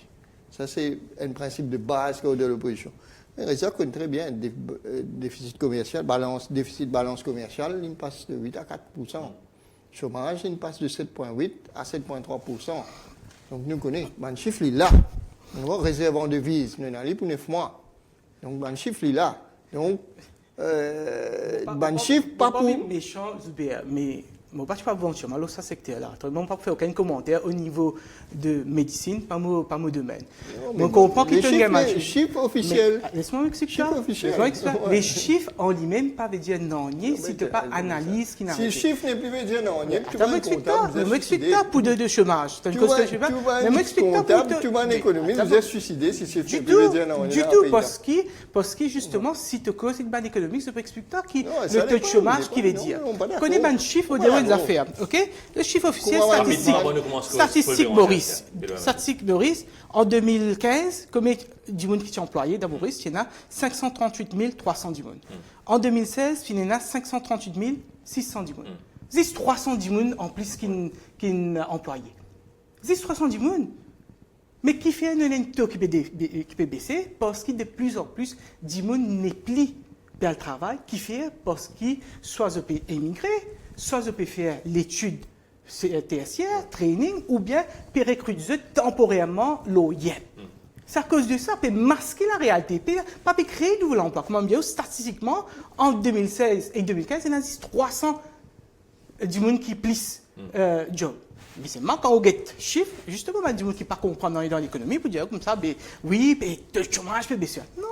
Ça, c'est un principe de base de l'opposition. Mais Reza connaît très bien le déficit commercial, déficit-balance commerciale, il passe de 8 à 4%. Chômage, il passe de 7,8 à 7,3%. Donc, nous connaissons, le chiffre est là. Nous avons réserve en devise, nous allons pour 9 mois. Donc, le chiffre est là. Donc, le chiffre, pas pour... méchant, mais je ne vais pas bon sur mal ce secteur-là. Je ne vais pas faire aucun commentaire au niveau de médecine, pas mon domaine. On comprend qu'il y a les chiffres officiels. Laisse-moi m'expliquer ça. Les chiffres en lui-même ne peuvent dire non, si tu n'as pas analyse qui n'a pas. Si le chiffre n'est plus dire non, tu vas m'expliquer pas pour de chômage. Tu vas un économiste, vous êtes suicidé si c'est plus dire non. Du tout, parce que justement, si tu causes une bonne économiste, tu peux expliquer le taux de chômage qui veut dire. Connais un chiffre au début des affaires, ok? Le chiffre officiel statistique Maurice. Statistique Maurice, en 2015, combien du monde qui est employé dans Maurice, il y en a 538 300 du monde. En 2016, il y en a 538 600 du monde. C'est 300 du monde en plus qu'un employé. C'est 300 du monde. Mais qui fait un taux qui peut baisser parce que de plus en plus, du monde n'est plus dans le travail, qui fait parce que soit je peux émigrer, soit je peux faire l'étude tertiaire, training, ou bien peut recruter temporairement l'OIM. C'est à cause de ça, peut masquer la réalité, pas peut créer de nouveaux emplois. Comme bien, statistiquement, en 2016 et 2015, il y a 300 du monde qui plisse job. Mais c'est marrant quand on get chiffre, justement, du monde qui ne pas comprendre dans l'économie, pour dire comme ça, ben, oui, ben, le chômage peut baisser. Non!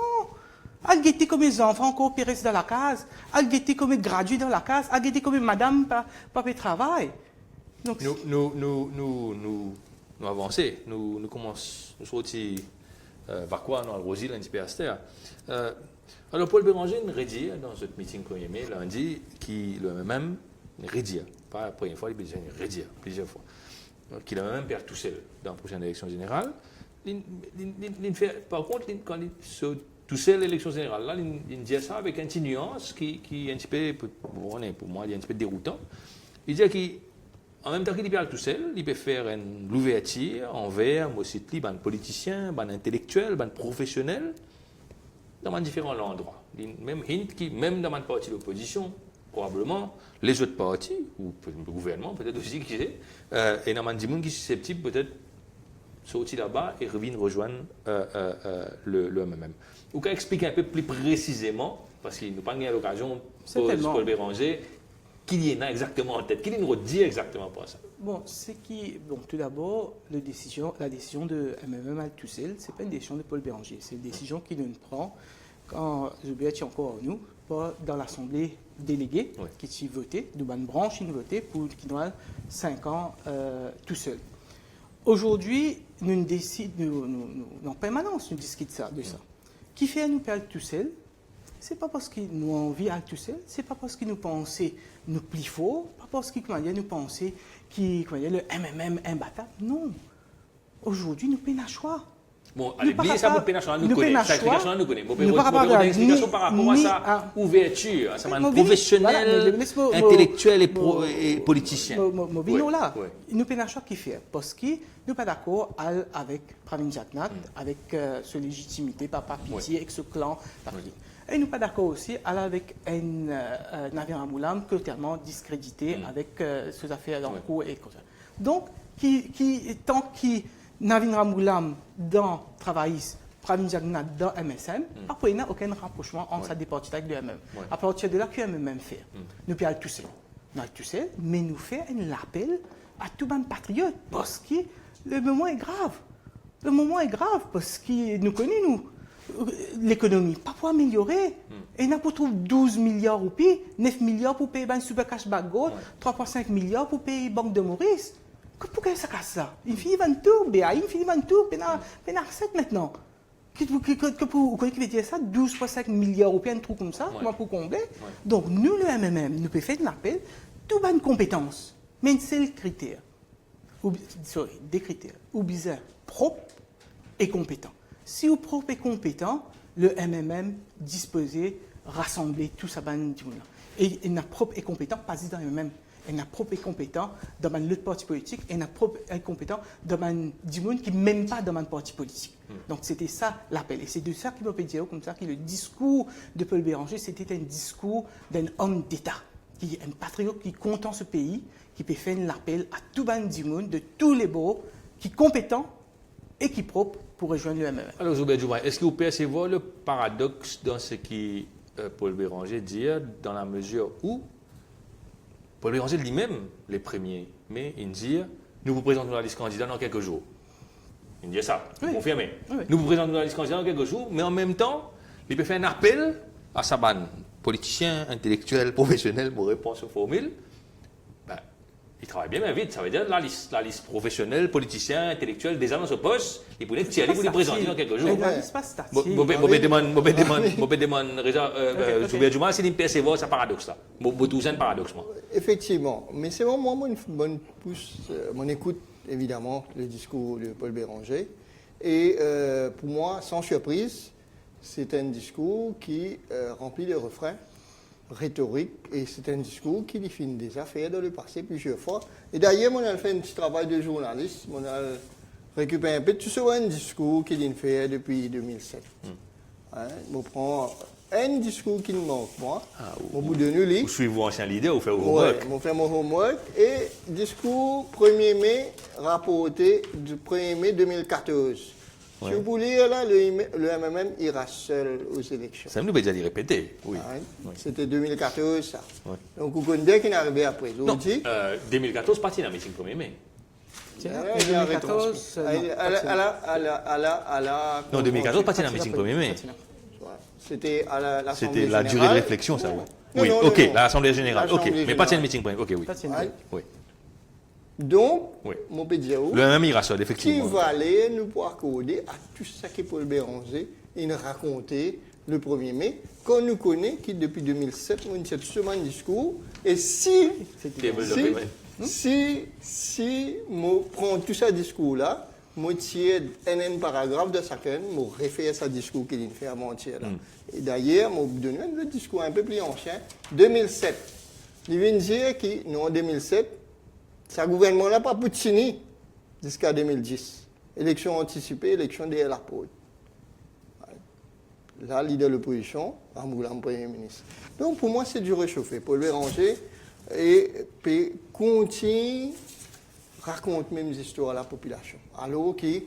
Elle guetter comme les enfants encore périssent dans la case, elle guetter comme les gradués dans la case, elle guetter comme les madame pas de travail. Donc, nous avançons, nous commençons, nous sortis vers quoi dans le Rosil, un petit peu à cette heure. Alors, Paul Béranger nous redit dans ce meeting 1er mai, lundi, qui le même redit, pas la première fois, il redit plusieurs fois, qu'il a même perdu tout seul dans la prochaine élection générale. Par contre, quand il se tout seul l'élection générale, là, il dit ça avec une petite nuance qui est un petit peu, pour moi, il est un petit peu déroutant. Il dit qu'en même temps qu'il parle tout seul, il peut faire une ouverture envers, moi aussi, les politiciens, les intellectuels, les professionnels, dans différents endroits. Même dans le parti d'opposition, probablement, les autres partis, ou le gouvernement, peut-être aussi, qui sait, et dans des gens qui sont susceptibles, peut-être, sortir là-bas et revenir rejoindre le MMM. Ou qu'à expliquer un peu plus précisément, parce qu'il nous pas eu l'occasion, Paul Béranger, qu'il y en a exactement en tête, qu'il nous redit exactement pour ça. Bon, tout d'abord, la décision de MMM à tout seul, ce n'est pas une décision de Paul Béranger, c'est une décision qu'il nous prend quand Zobéat est encore nous, pas dans l'Assemblée déléguée, qui s'y votait, de bonne branche, qui nous votait pour qu'il nous ait 5 ans tout seul. Aujourd'hui, nous décidons, en permanence, nous discutons de ça. Qui fait nous perdre tout seul? Ce n'est pas parce qu'il nous envie à tout seul, ce n'est pas parce qu'il nous pensait nous plus fort, pas parce qu'il nous pensait qu'il le MMM imbattable. Non. Aujourd'hui, nous payons un choix. Bon, allez, oubliez ça, nous payons un choix, nous connaissons. Ça, explication, nous connaissons. Nous avons une explication par rapport à sa ouverture, à sa manière professionnelle, intellectuelle et politicienne. Nous payons un choix qui fait, parce que nous ne sommes pas d'accord avec Pravin Jagnat, avec sa légitimité, par pitié, avec ce clan. Et nous ne sommes pas d'accord aussi avec Navin Ramoulam, totalement discrédité avec ses affaires en cours et comme ça. Donc, tant que Navin Ramoulam dans Travaïs, Pravin Jagnat dans MSM, après il n'y a aucun rapprochement entre ces deux partis avec le MM. À partir de là, que le MM fait. Nous payons tout seul. Mais nous faisons un appel à tous les patriotes parce que le moment est grave. Le moment est grave parce que nous connaissons, l'économie, pas pour améliorer. Et nous avons trouvé 12 milliards roupies, 9 milliards pour payer le super cash back gold, 3,5 milliards pour payer la Banque de Maurice. Pourquoi ça casse ça? Il finit 20 tours, BA, il finit 20 tours, il y a 7 maintenant. Vous pouvez dire ça, 12,5 milliards roupies, un truc comme ça, comment pour combler? Donc, nous, le MMM, nous pouvons faire un appel, toutes bonnes compétences, mais c'est le critère. Des critères. Ou bizarre, propre et compétent. Si vous propre et compétent, le MMM disposé, rassembler tout ça, et il n'a propre et compétent, pas dans le MMM. Il n'a propre et compétent dans l'autre parti politique, et il n'a propre et compétent dans du monde qui n'est même pas dans le parti politique. Donc c'était ça l'appel. Et c'est de ça qu'il peut dire comme ça que le discours de Paul Béranger, c'était un discours d'un homme d'État, qui est un patriote qui compte en ce pays, qui peut faire l'appel à tout le monde, de tous les bords, qui est compétent et qui est propre pour rejoindre le MMM. Alors, Zobéat Djoumai, est-ce que vous percevez le paradoxe dans ce que Paul Béranger dit, dans la mesure où Paul Béranger lui-même, les 1er mai, il dit nous vous présentons la liste candidat dans quelques jours. Il dit ça, confirmé. Oui. Nous vous présentons la liste candidat dans quelques jours, mais en même temps, il peut faire un appel à sa bande politicien, intellectuel, professionnel pour répondre aux formules. Il travaille bien vite, ça veut dire la liste professionnelle, politicien, intellectuel, déjà dans ce poste, il pourrait tirer pour les présenter dans quelques jours. Je demande, Djouma, si vous percevez ce paradoxe-là. C'est un paradoxe, moi. Effectivement, mais c'est moi, mon écoute, évidemment, le discours de Paul Béranger. Et pour moi, sans surprise, c'est un discours qui remplit de refrains rhétorique, et c'est un discours qui définit des affaires dans le passé plusieurs fois. Et d'ailleurs, on a fait un petit travail de journaliste, on a récupéré un peu tout ce discours qu'il a fait depuis 2007. On prend un discours qui me manque, moi, au bout de nous, vous suivez vos anciens leaders, vous faites vos homework. On fait mon homework, et discours 1er mai, rapporté du 1er mai 2014. Ouais. Si vous voulez, là, le MMM ira seul aux élections. Ça nous déjà dit répéter. Oui. Hein? Oui. C'était 2014, ça. Ouais. Donc, vous connaissez qui est arrivé après. Non, Aujourd'hui, 2014, parti dans le meeting 1er mai. Tiens, Ouais, en il y a 2014, Non, 2014, parti dans le meeting 1er mai. Ouais. C'était à l'Assemblée C'était générale. la durée de réflexion, ça, oui. Non, Oui, non, ok, non. l'Assemblée générale. Ok, L'Assemblée mais pas générale. le meeting 1er mai. Ok, oui. Ça, c'est une- Ouais. Oui. Donc, Oui. mon pédia, Le même ira seul, qui effectivement. va aller nous pouvoir accorder à tout ça qui est Paul Béranger et nous raconter le 1er mai, qu'on nous connaît, qui depuis 2007, nous avons seulement un discours. Et si je prends tout ce discours-là, je tire un paragraphe de chacun, je refais ce discours qu'il fait avant-hier. Et d'ailleurs, je donne un discours un peu plus ancien, 2007. Il vient dire que, non, en 2007, ce gouvernement-là n'a pas Poutini jusqu'à 2010. Élection anticipée, élection de la Pôle. Là, leader de l'opposition, Ramgoulam, Premier ministre. Donc, pour moi, c'est du réchauffé. Paul Béranger et puis continue raconte même des histoires à la population. Alors que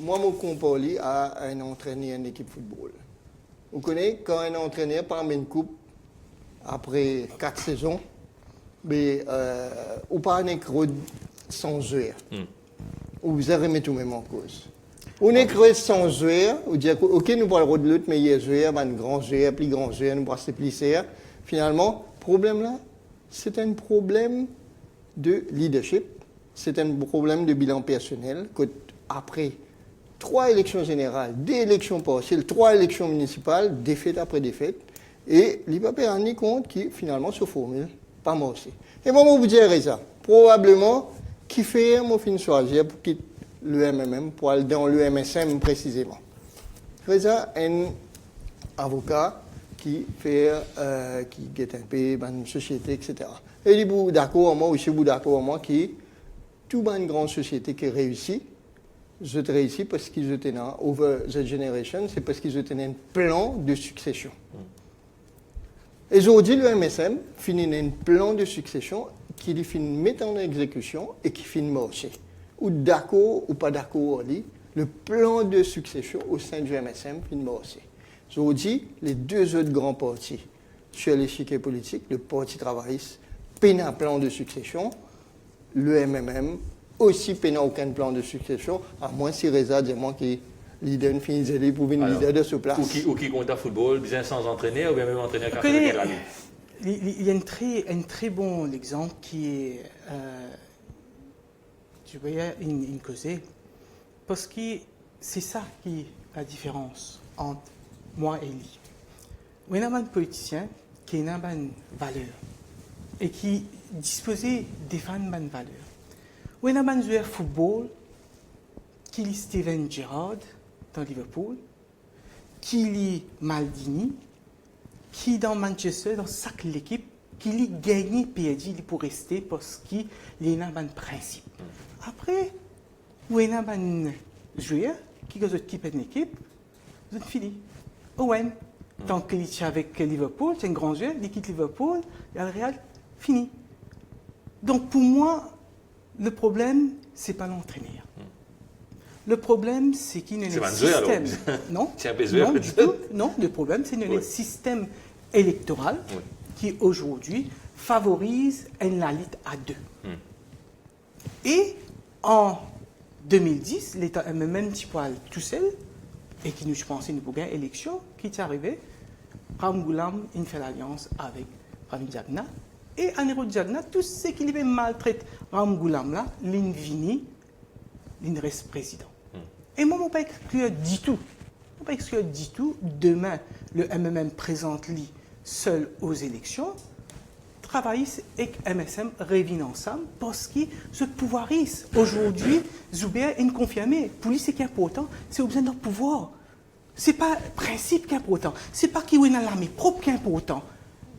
moi, je compare à un entraîneur d'une équipe de football. Vous connaissez, quand un entraîneur prend une coupe après 4 saisons, mais ou pas un écrou sans joueur. Ou vous avez tout même en cause. On écrit sans joueur, on dit ok, nous parlons de l'autre meilleur joueur, un grand joueur, plus grand joueur, nous parlons de plus Finalement, le problème là, c'est un problème de leadership, c'est un problème de bilan personnel. Après 3 élections générales, 2 élections partielles, 3 élections municipales, défaite après défaite, et il ne peut pas rendre compte que finalement, ce formule, pas moi aussi. Et moi, je vous dirais ça. Probablement, qui fait mon fin choisir pour quitter le MMM, pour aller dans le MSM précisément. C'est ça, un avocat qui fait, qui est un peu dans une société, etc. Et il est d'accord avec moi, aussi d'accord avec moi, que toute une grande société qui réussit, je réussis parce qu'ils ont un over the generation, c'est parce qu'ils ont un plan de succession. Et aujourd'hui, le MSM finit un plan de succession qui finit mettre en exécution et qui finit marcher. Ou d'accord ou pas d'accord, le plan de succession au sein du MSM finit marcher. Aujourd'hui, les 2 autres grands partis sur l'échiquier politique, le Parti travailliste, peine un plan de succession, le MMM aussi peine aucun plan de succession, à moins si Reza dit moi qui leader finit pour venir leader de ce place. Ou qui compte à football, bien sans entraîner, ou bien même entraîner à Okay. la vie. Il y a un très bon exemple qui est, tu voyais, une cause, parce que c'est ça qui est la différence entre moi et lui. On a un politicien qui a une bonne valeur et qui disposait des fans de bonne valeur. On a un joueur de football qui est Steven Gerrard dans Liverpool, qui est Maldini, qui dans Manchester, dans chaque équipe, qui a gagné PSG pour rester parce qu'il a un principe. Après, on a un joueur qui a une équipe, c'est fini. Owen, tant qu'il est avec Liverpool, c'est un grand joueur, il quitte Liverpool, il y a le Real, fini. Donc pour moi, le problème, c'est pas l'entraîneur. Le problème, c'est qu'il y a un système. Non, non, du tout. Non, le problème, c'est qu'il y a un système électoral qui aujourd'hui favorise une élite à 2. Et en 2010, l'État même petit poil tout seul, et qui nous pensait nous pour gagner l'élection, qui est arrivé, Ramgoulam, il fait l'alliance avec Rami Diagna. Et Anero Diagna, tout ce qui lui maltraite Ramgoulam là, l'invini, il reste président. Et moi, je ne peux pas exclure du tout. Je ne peux pas exclure du tout. Demain, le MMM présente lui seul aux élections. Travaillissent et MSM reviennent ensemble parce que ce pouvoiriste, aujourd'hui, Zuber est confirmé. Pour lui, ce qui est important, c'est besoin d'un pouvoir. Ce n'est pas le principe qui est important. Ce n'est pas qu'il est l'armée propre qui est important.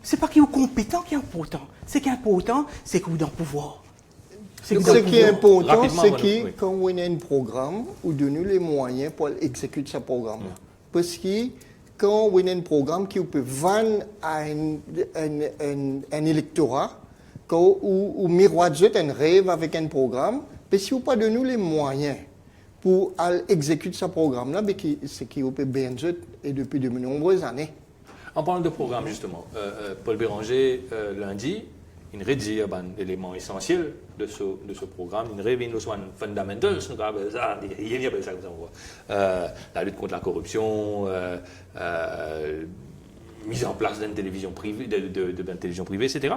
Ce n'est pas qu'il est compétent qui est important. Ce qui est important, c'est qu'il est dans le pouvoir. Ce qui est important, c'est que quand on a un programme, on donne les moyens pour exécuter ce programme. Parce que quand on a un programme qui peut vendre à un électorat, où miroiter un rêve avec un programme, mais si on n'a pas donné les moyens pour exécuter ce programme-là, mais c'est qui est bien et depuis de nombreuses années. En parlant de programme, justement, Paul Béranger, lundi, il rédige un élément essentiel de ce programme. Il révèle les fundamentals, la lutte contre la corruption, mise en place d'une télévision privée, télévision privée, etc.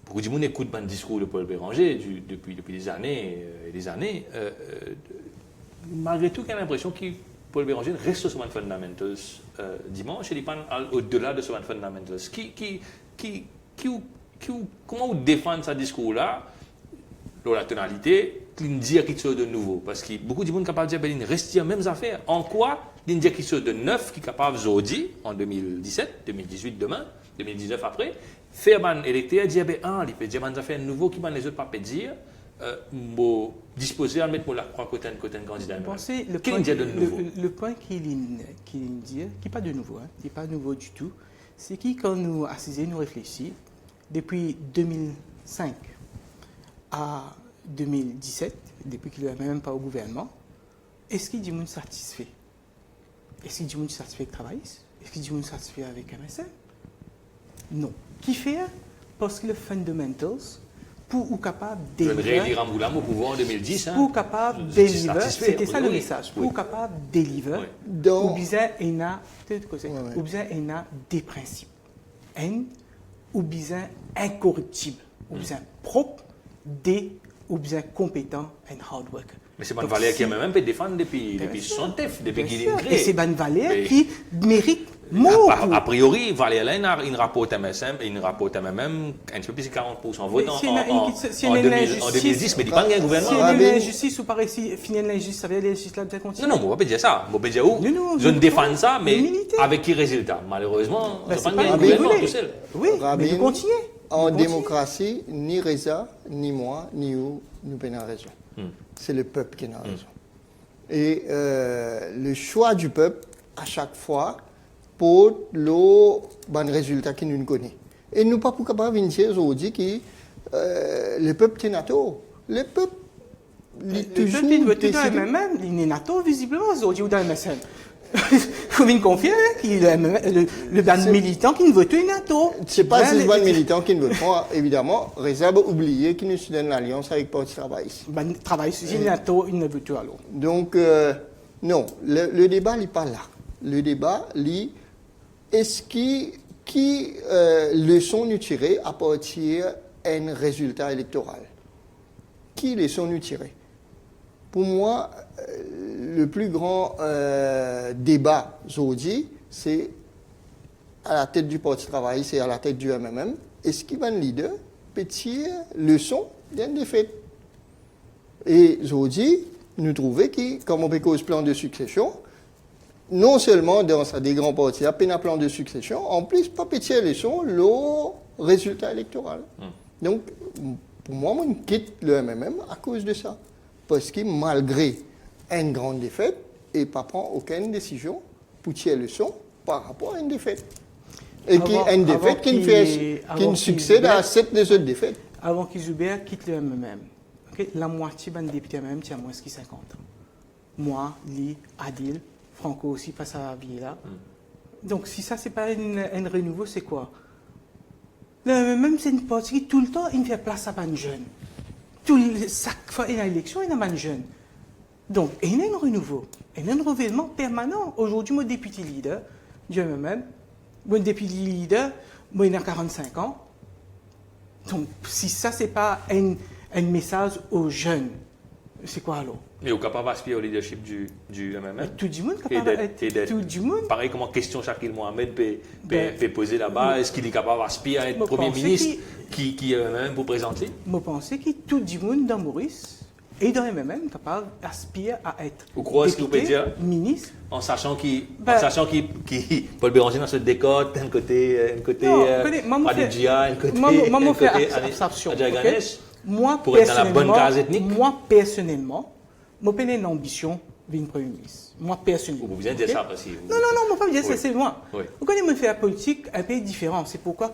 Beaucoup de gens écoutent le discours de Paul Béranger depuis des années et des années. Malgré tout, il y a l'impression que Paul Béranger reste sur les fundamentals dimanche et il parle au-delà de ce fundamentals. Comment vous défendez ce discours-là, la tonalité, qu'il dit quelque chose de nouveau? Parce que beaucoup de gens sont capables de dire qu'il reste les mêmes affaires. En quoi il dit quelque chose de neuf qui est capable aujourd'hui, en 2017, 2018 demain, 2019 après, faire un électeur dire il peut dire des affaires nouveaux qui les autres pas dire. Disposer à mettre la croix côté un candidat. Pensez, le point qu'il dit, qui n'est pas de nouveau, qui n'est pas nouveau du tout, c'est que quand nous assisons, nous réfléchissons, depuis 2005 à 2017, depuis qu'il n'est même pas au gouvernement, est-ce qu'il dit monde satisfait? Est-ce qu'il dit monde satisfait avec travail? Est-ce qu'il dit monde satisfait avec MSM? Non. Qui fait? Parce que les fundamentals, pour ou capable de délivrer au pouvoir en 2010. Pour capable de délivrer, c'était ça le message. Pour capable de délivrer, ou bien il a des principes, ou bien incorruptible, ou bien propre, ou bien compétent et hard worker. Mais c'est Ban Valère qui a même peut défendre depuis 69, depuis qu'il est créé. Et c'est Ban Valère qui mérite a priori, Valère il rapporte MSM, il rapporte MMM un peu plus de 40% vote en 2010, mais il n'y a pas de gouvernement. Si il y a une injustice ou pas ici, finir l'injustice, ça veut dire législative continue. Non, on ne va pas dire ça. On va dire où? Je ne défends ça, mais avec quel résultat? Malheureusement, je ne pas de gouvernement tout seul. Oui, mais vous continuez. En démocratie, ni Reza, ni moi, ni vous, nous n'avons raison. C'est le peuple qui a raison. Et le choix du peuple, à chaque fois, pour le bon résultat que nous connaissons. Et nous ne sommes pas capables de dire aujourd'hui que le peuple est NATO. Le peuple, il toujours même, il est NATO visiblement aujourd'hui ou dans le MSN. Vous me confiez qu'il le ban militant qui ne veut pas NATO. Ce n'est pas le ban militant qui ne veut pas, évidemment. Reza a oublié qu'il nous donne l'alliance avec Parti Travail. Travail, si NATO, il ne veut pas alors. Donc, non, le débat n'est pas là. Le débat, est-ce qui leçon nous tirer à partir d'un résultat électoral? Qui leçon nous tirer? Pour moi, le plus grand débat aujourd'hui, c'est à la tête du Parti Travail, c'est à la tête du MMM. Est-ce qu'il va un leader peut tirer leçon d'une défaite? Et aujourd'hui, nous trouvons que, comme on peut cause plan de succession, non seulement dans des grands partis, à peine un plan de succession, en plus, pas pétier les sons, le résultat électoral. Donc, pour moi, on quitte le MMM à cause de ça. Parce que malgré une grande défaite, il ne prend aucune décision pour tirer le son par rapport à une défaite. Et une défaite qui succède à 7 des autres défaites. Avant qu'Isoubert quitte le MMM, la moitié des députés MMM tient moins de 50 ans. Moi, Lee, Adil, Franco aussi face à vie là. Donc si ça c'est pas un renouveau, c'est quoi? Même c'est une partie qui tout le temps il fait place à un jeune. Chaque fois il y a une élection, il y a un jeune. Donc il y a un renouveau, il y a un renouvellement permanent. Aujourd'hui, mon député leader, Dieu même, mon député leader, moi il a 45 ans. Donc si ça c'est pas un message aux jeunes, c'est quoi alors? Mais au capable d'aspirer au leadership du MMM. Tout le monde capable tout le monde. Pareil comment question Shakil Mohamed peut poser là-bas. Est-ce qu'il est capable d'aspirer à être Premier ministre qui est MMM pour présenter? Je pense que tout le monde dans Maurice et dans MMM est capable d'aspirer à être député, ministre. En sachant qu'il Paul Béranger dans ce décor, un côté Adidjia, un côté Adja Ganesh, pour être dans la bonne case ethnique. Moi, personnellement, je n'ai une ambition vin Premier ministre. Moi, personnellement. Vous bien dire ça parce que... Non, moi, pas dire ça, c'est moi. Oui. Vous connaissez, me faire politique un peu différent. C'est pourquoi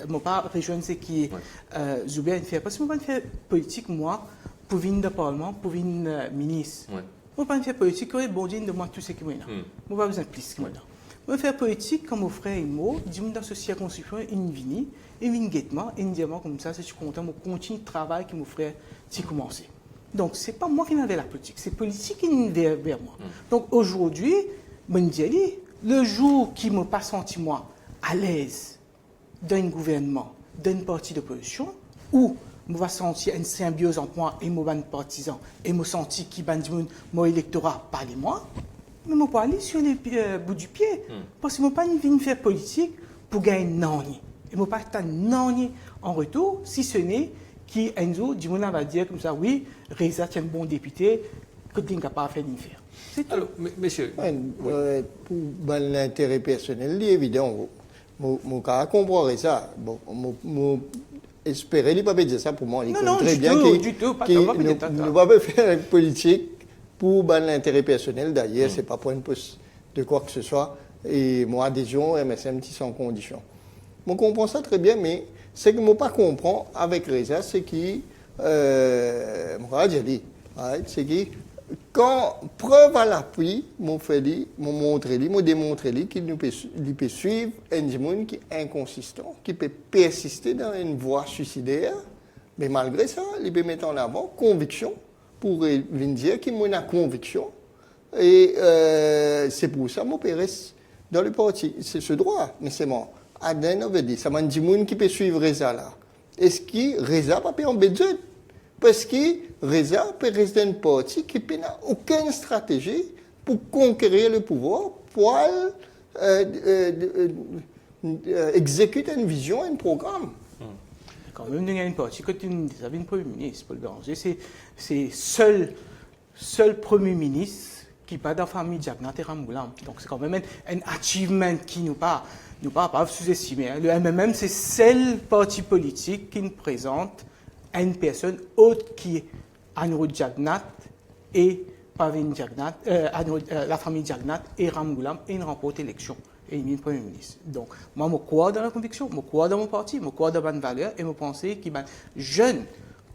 moi, pas rejoindre ce qui Zoubia fait. Parce que moi, pas faire politique, moi, pour venir de Parlement, pour venir ministre. Oui. Moi, pas faire politique, bon Dieu, de moi, tout ce qui me là. Moi, pas besoin de plus que moi là. Moi, faire politique, comme mon frère et moi, dis-moi dans ce circonscription, une vini, une guettement, une diamant comme ça, c'est content, moi, continue le travail que mon frère a commencé. Donc, ce n'est pas moi qui n'avais la politique, c'est la politique qui vient vers moi. Donc, aujourd'hui, le jour qui ne m'a pas senti, moi, à l'aise d'un gouvernement, d'un parti d'opposition, où je vais sentir une symbiose entre moi et mon partisan, et me sentir qui mon électorat par moi, mais je ne vais pas aller sur les bouts du pied. Parce que je ne vais pas venir faire politique pour gagner non. Et je ne vais pas être non en retour, si ce n'est qui Enzo va dire comme ça, oui, Reza est un bon député, que tu n'es pas capable de faire. C'est tout. Alors, messieurs... Pour l'intérêt personnel, c'est évident. Je comprends Reza. J'espérais qu'il ne pas dire ça pour moi. Non, très bien du tout. Qu'il ne va pas faire une politique pour l'intérêt personnel. D'ailleurs, ce n'est pas pour une poste de quoi que ce soit. Et mon adhésion, MSM, sans condition. Je comprends ça très bien, mais ce que je ne comprends pas avec Reza, c'est qu'il, c'est que quand preuve à l'appui, m'ont démontré qu'il peut suivre un monde qui est inconsistant, qui peut persister dans une voie suicidaire, mais malgré ça, il peut mettre en avant conviction pour venir dire qu'il a conviction. Et c'est pour ça que je dans le parti. C'est ce droit, mais c'est moi. Aden avait dit, ça m'a dit qui peut suivre Reza là. Est-ce que Reza pas peut en besoin? Parce que Reza peut rester un parti qui n'a aucune stratégie pour conquérir le pouvoir, pour exécuter une vision, un programme. Quand même, il y a une partie, quand tu avais un Premier ministre, Paul Béranger, c'est seul Premier ministre qui pas dans la famille Jagnat et Ramgoulam. Donc c'est quand même un achievement qui nous pas sous-estimer. Le MMM, c'est seul parti politique qui nous présente une personne autre qui est Anurud Jagnat et Pavin Jagnat, la famille Jagnat et Ramgoulam, et une remporte l'élection. Et il est Premier ministre. Donc, moi, je crois dans la conviction, je crois dans mon parti, je crois dans mes valeurs, et je pense qu'il y a jeune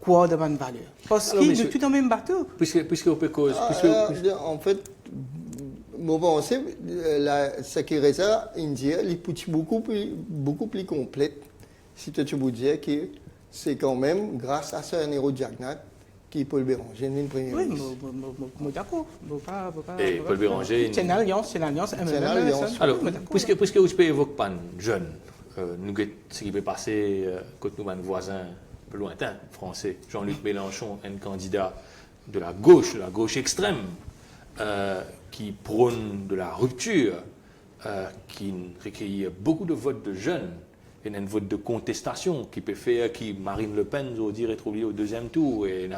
croient dans mes valeurs. Parce qu'ils sont tous dans le même bateau. Puisque on peut cause. En fait, je pense que ce qui reste à India, il est beaucoup plus complète. Si tu veux dire que c'est quand même grâce à ce Nero Jagnat qui Paul Béranger est le Premier ministre. Oui, je suis d'accord. Et Paul Béranger... C'est une alliance. Alors, puisque vous pouvez évoquer pas jeune, ce qui peut passer quand nous avons un voisin peu lointain, français, Jean-Luc Mélenchon, un candidat de la gauche extrême, qui prône de la rupture, qui recueille beaucoup de votes de jeunes, et un vote de contestation qui peut faire que Marine Le Pen va dire être oubliée au deuxième tour, et une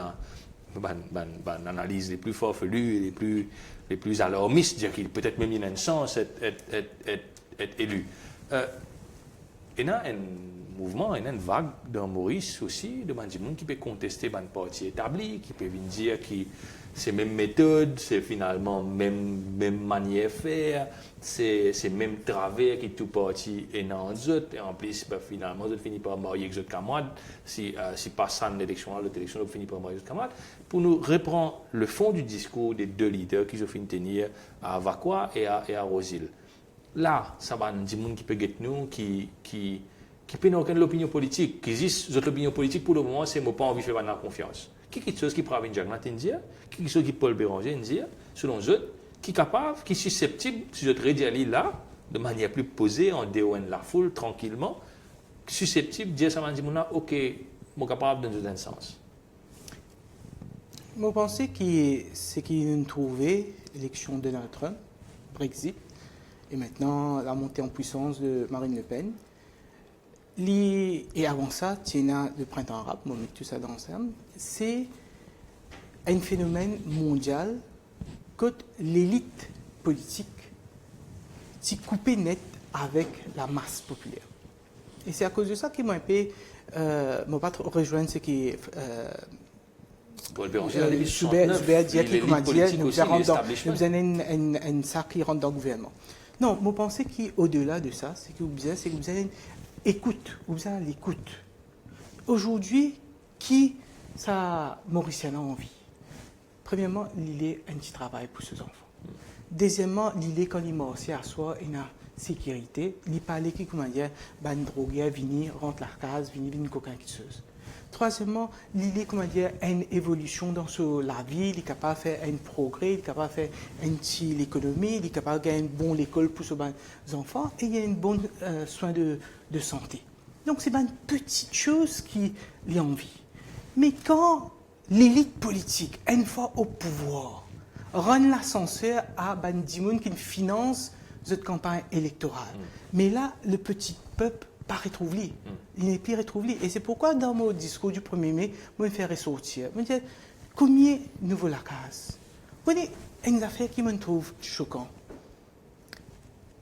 analyse les plus farfelues et les plus alarmistes, dire qu'il peut-être même il a une chance d'être élu. Il y a un mouvement, il y a une vague dans Maurice aussi, de gens qui peut contester le parti établi, qui peut dire que c'est même méthode, c'est finalement même manière de faire, c'est même travers que tout parti est dans autres, et en plus, finalement, ça finit par marier avec d'autres camarades, si pas ça l'élection, l'autre élection, ça finit par marier avec d'autres camarades, pour nous reprendre le fond du discours des deux leaders qui ont fini de tenir à Vakwa et à Rosil. Là, ça va des gens qui peuvent être nous, qui peut n'aucune l'opinion politique, qui disent l'opinion politique pour le moment, c'est moi pas envie de faire la confiance. Qui est chose qui prend une Jagnat India, qui est chose qui Paul Béranger India, selon eux, qui est capable, qui est susceptible, si je te redis là, de manière plus posée, en déhouant la foule, tranquillement, susceptible de dire ça, ok, je suis capable dans un sens. Je pense que c'est qu'ils ont trouvé l'élection de Donald Trump, Brexit, et maintenant la montée en puissance de Marine Le Pen. Et avant ça, il y a le printemps arabe, on met tout ça ensemble. C'est un phénomène mondial que l'élite politique s'est coupée net avec la masse populaire. Et c'est à cause de ça que moi, je ne vais pas rejoindre ce qui Paul Béranger, dans les Joubert dit qu'il l'élite politique aussi, l'establishment. nous avons un sac qui rentre dans le gouvernement. Non, je pense qu'au-delà de ça, c'est que vous avez écoute, vous avez l'écoute. Aujourd'hui, qui ça Mauricien a envie? Premièrement, il est un petit travail pour ses enfants. Deuxièmement, il est quand il est à soi, il a sécurité. Il parle qui, comment dire, ban drogué, venir, rentre la case, venir coquin quitteuse. Troisièmement, il est, comment dire, une évolution dans la vie, il est capable de faire un progrès, il est capable de faire un petit l'économie, il est capable de gagner une bonne école pour ses enfants et il y a une bonne soin de santé. Donc, c'est une petite chose qui lui envie. Mais quand l'élite politique, une fois au pouvoir, rend l'ascenseur à Bandimoun qui finance cette campagne électorale. Mais là, le petit peuple pas retrouvé. Il n'est plus retrouvé. Et c'est pourquoi dans mon discours du 1er mai, je me fais ressortir. Je me dis, combien nous vaut la case? Vous voyez, une affaire qui me trouve choquante.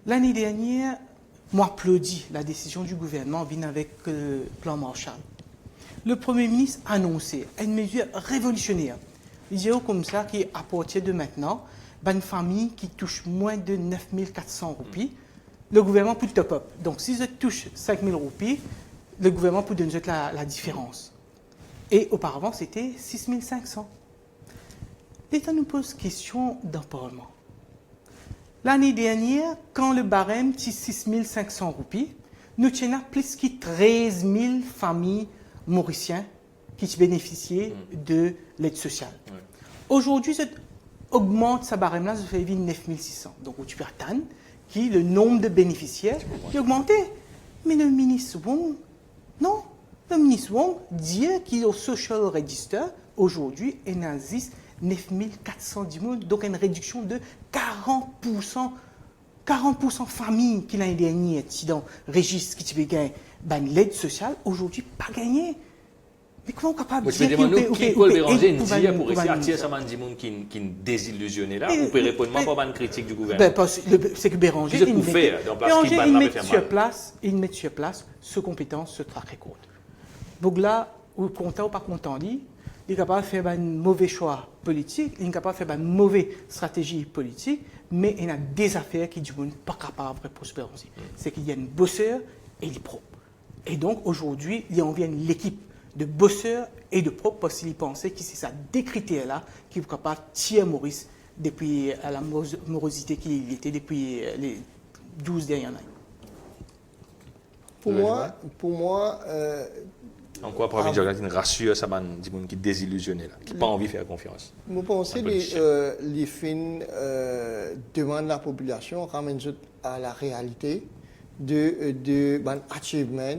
L'année dernière, moi applaudis la décision du gouvernement vient avec le plan Marshall. Le Premier ministre a annoncé une mesure révolutionnaire. Il dit comme ça qu'à partir de maintenant, une famille qui touche moins de 9 400 roupies, le gouvernement peut top-up. Donc, si je touche 5 000 roupies, le gouvernement peut donner la différence. Et auparavant, c'était 6 500. L'État nous pose question d'empowerment. L'année dernière, quand le barème était 6 500 roupies, nous tenions plus que 13 000 familles mauriciennes qui bénéficiaient de l'aide sociale. Ouais. Aujourd'hui, ça augmente sa barème-là, ça fait 9 600. Donc, tu peux attendre qui le nombre de bénéficiaires qui a augmenté. Mais le ministre Wong, non. Le ministre Wong dit qu'il est au Social Register, aujourd'hui, il existe 9 410 000, donc une réduction de 40%. 40% familles qui l'année dernière, dans le registre qui gagné l'aide sociale, aujourd'hui, pas gagné. Mais comment on est capable de dire que Paul Béranger dit pour essayer d'attirer ça qui est désillusionné là, ou peut répondre pas à une critique du gouvernement? C'est que Béranger, il met sur place ce compétence, ce track record. Donc là, ou content ou pas content, il est capable de faire un mauvais choix politique, il est capable de faire une mauvaise stratégie politique, mais il y a des affaires qui ne sont pas capables de prospérer. C'est qu'il y a une bosseur et des pros. Et donc aujourd'hui, il y a envie l'équipe de bosseurs et de propres parce qu'il pensait que c'est ça, des critères-là qui sont capables de tirer Maurice depuis la morosité qu'il était depuis les 12 dernières années. Pour moi en quoi Pravin Jagnath rassure ça qui est désillusionné, qui n'a pas envie de faire confiance? Je pense que les fins demandent la population ramènent à la réalité de achievement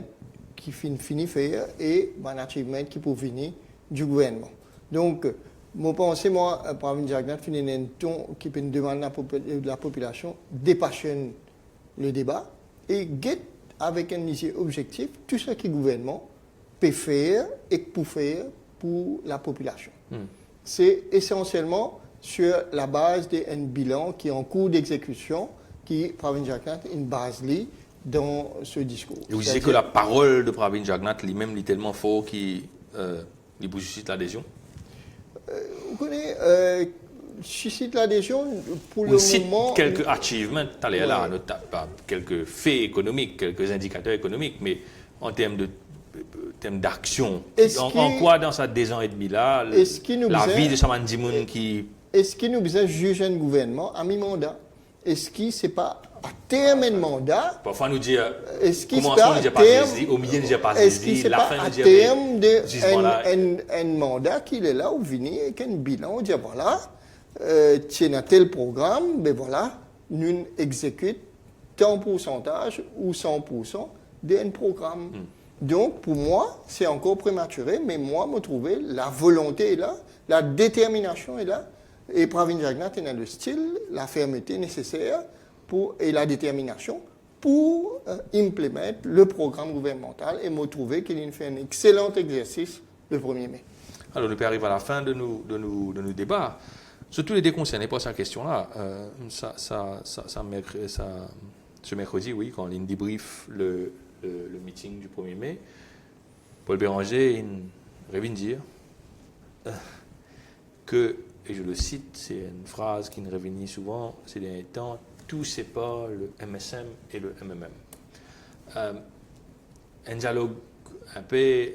qui finit faire et un achievement qui peut venir du gouvernement. Donc, je pense que Pravin Jagnath finit un ton qui peut demander de la population dépassionne le débat et get avec un objectif tout ce que le gouvernement peut faire et peut faire pour la population. C'est essentiellement sur la base d'un bilan qui est en cours d'exécution qui Pravin Jagnath une base dans ce discours. Et vous disiez que la parole de Pravin Jagnath lui-même est tellement fort qu'il suscite l'adhésion? Vous connaissez, suscite l'adhésion pour le moment. Quelques achievements, quelques faits économiques, quelques indicateurs économiques, mais en termes d'action, en quoi dans sa 2 ans et demi là, la vie de Saman Dimoun qui... Est-ce qu'il nous besoin de juger un gouvernement à mi-mandat? Est-ce que ce n'est pas à terme de mandat? Parfois nous dire, commencement nous dire pas saisi, au milieu nous dire pas saisi, la fin nous dire pas saisi. Est-ce que ce n'est pas à terme d'un mandat qu'il est là, où venir avec un bilan, on dit voilà, tiens à tel programme, ben voilà, nous exécutons tant pourcentage ou 100% d'un programme. Donc, pour moi, c'est encore prématuré, mais moi, je trouvais la volonté est là, la détermination est là, et Pravin Jagnath a le style, la fermeté nécessaire et la détermination pour implémenter le programme gouvernemental, et me trouver qu'il a fait un excellent exercice le 1er mai. Alors, nous arrivons à la fin de nos débats. Surtout les déconcernés par cette question-là. Ce mercredi, oui, quand on débrief le meeting du 1er mai, Paul Béranger revient dire que, et je le cite, c'est une phrase qui nous revenait souvent ces derniers temps, tout c'est pas le MSM et le MMM. Un dialogue un peu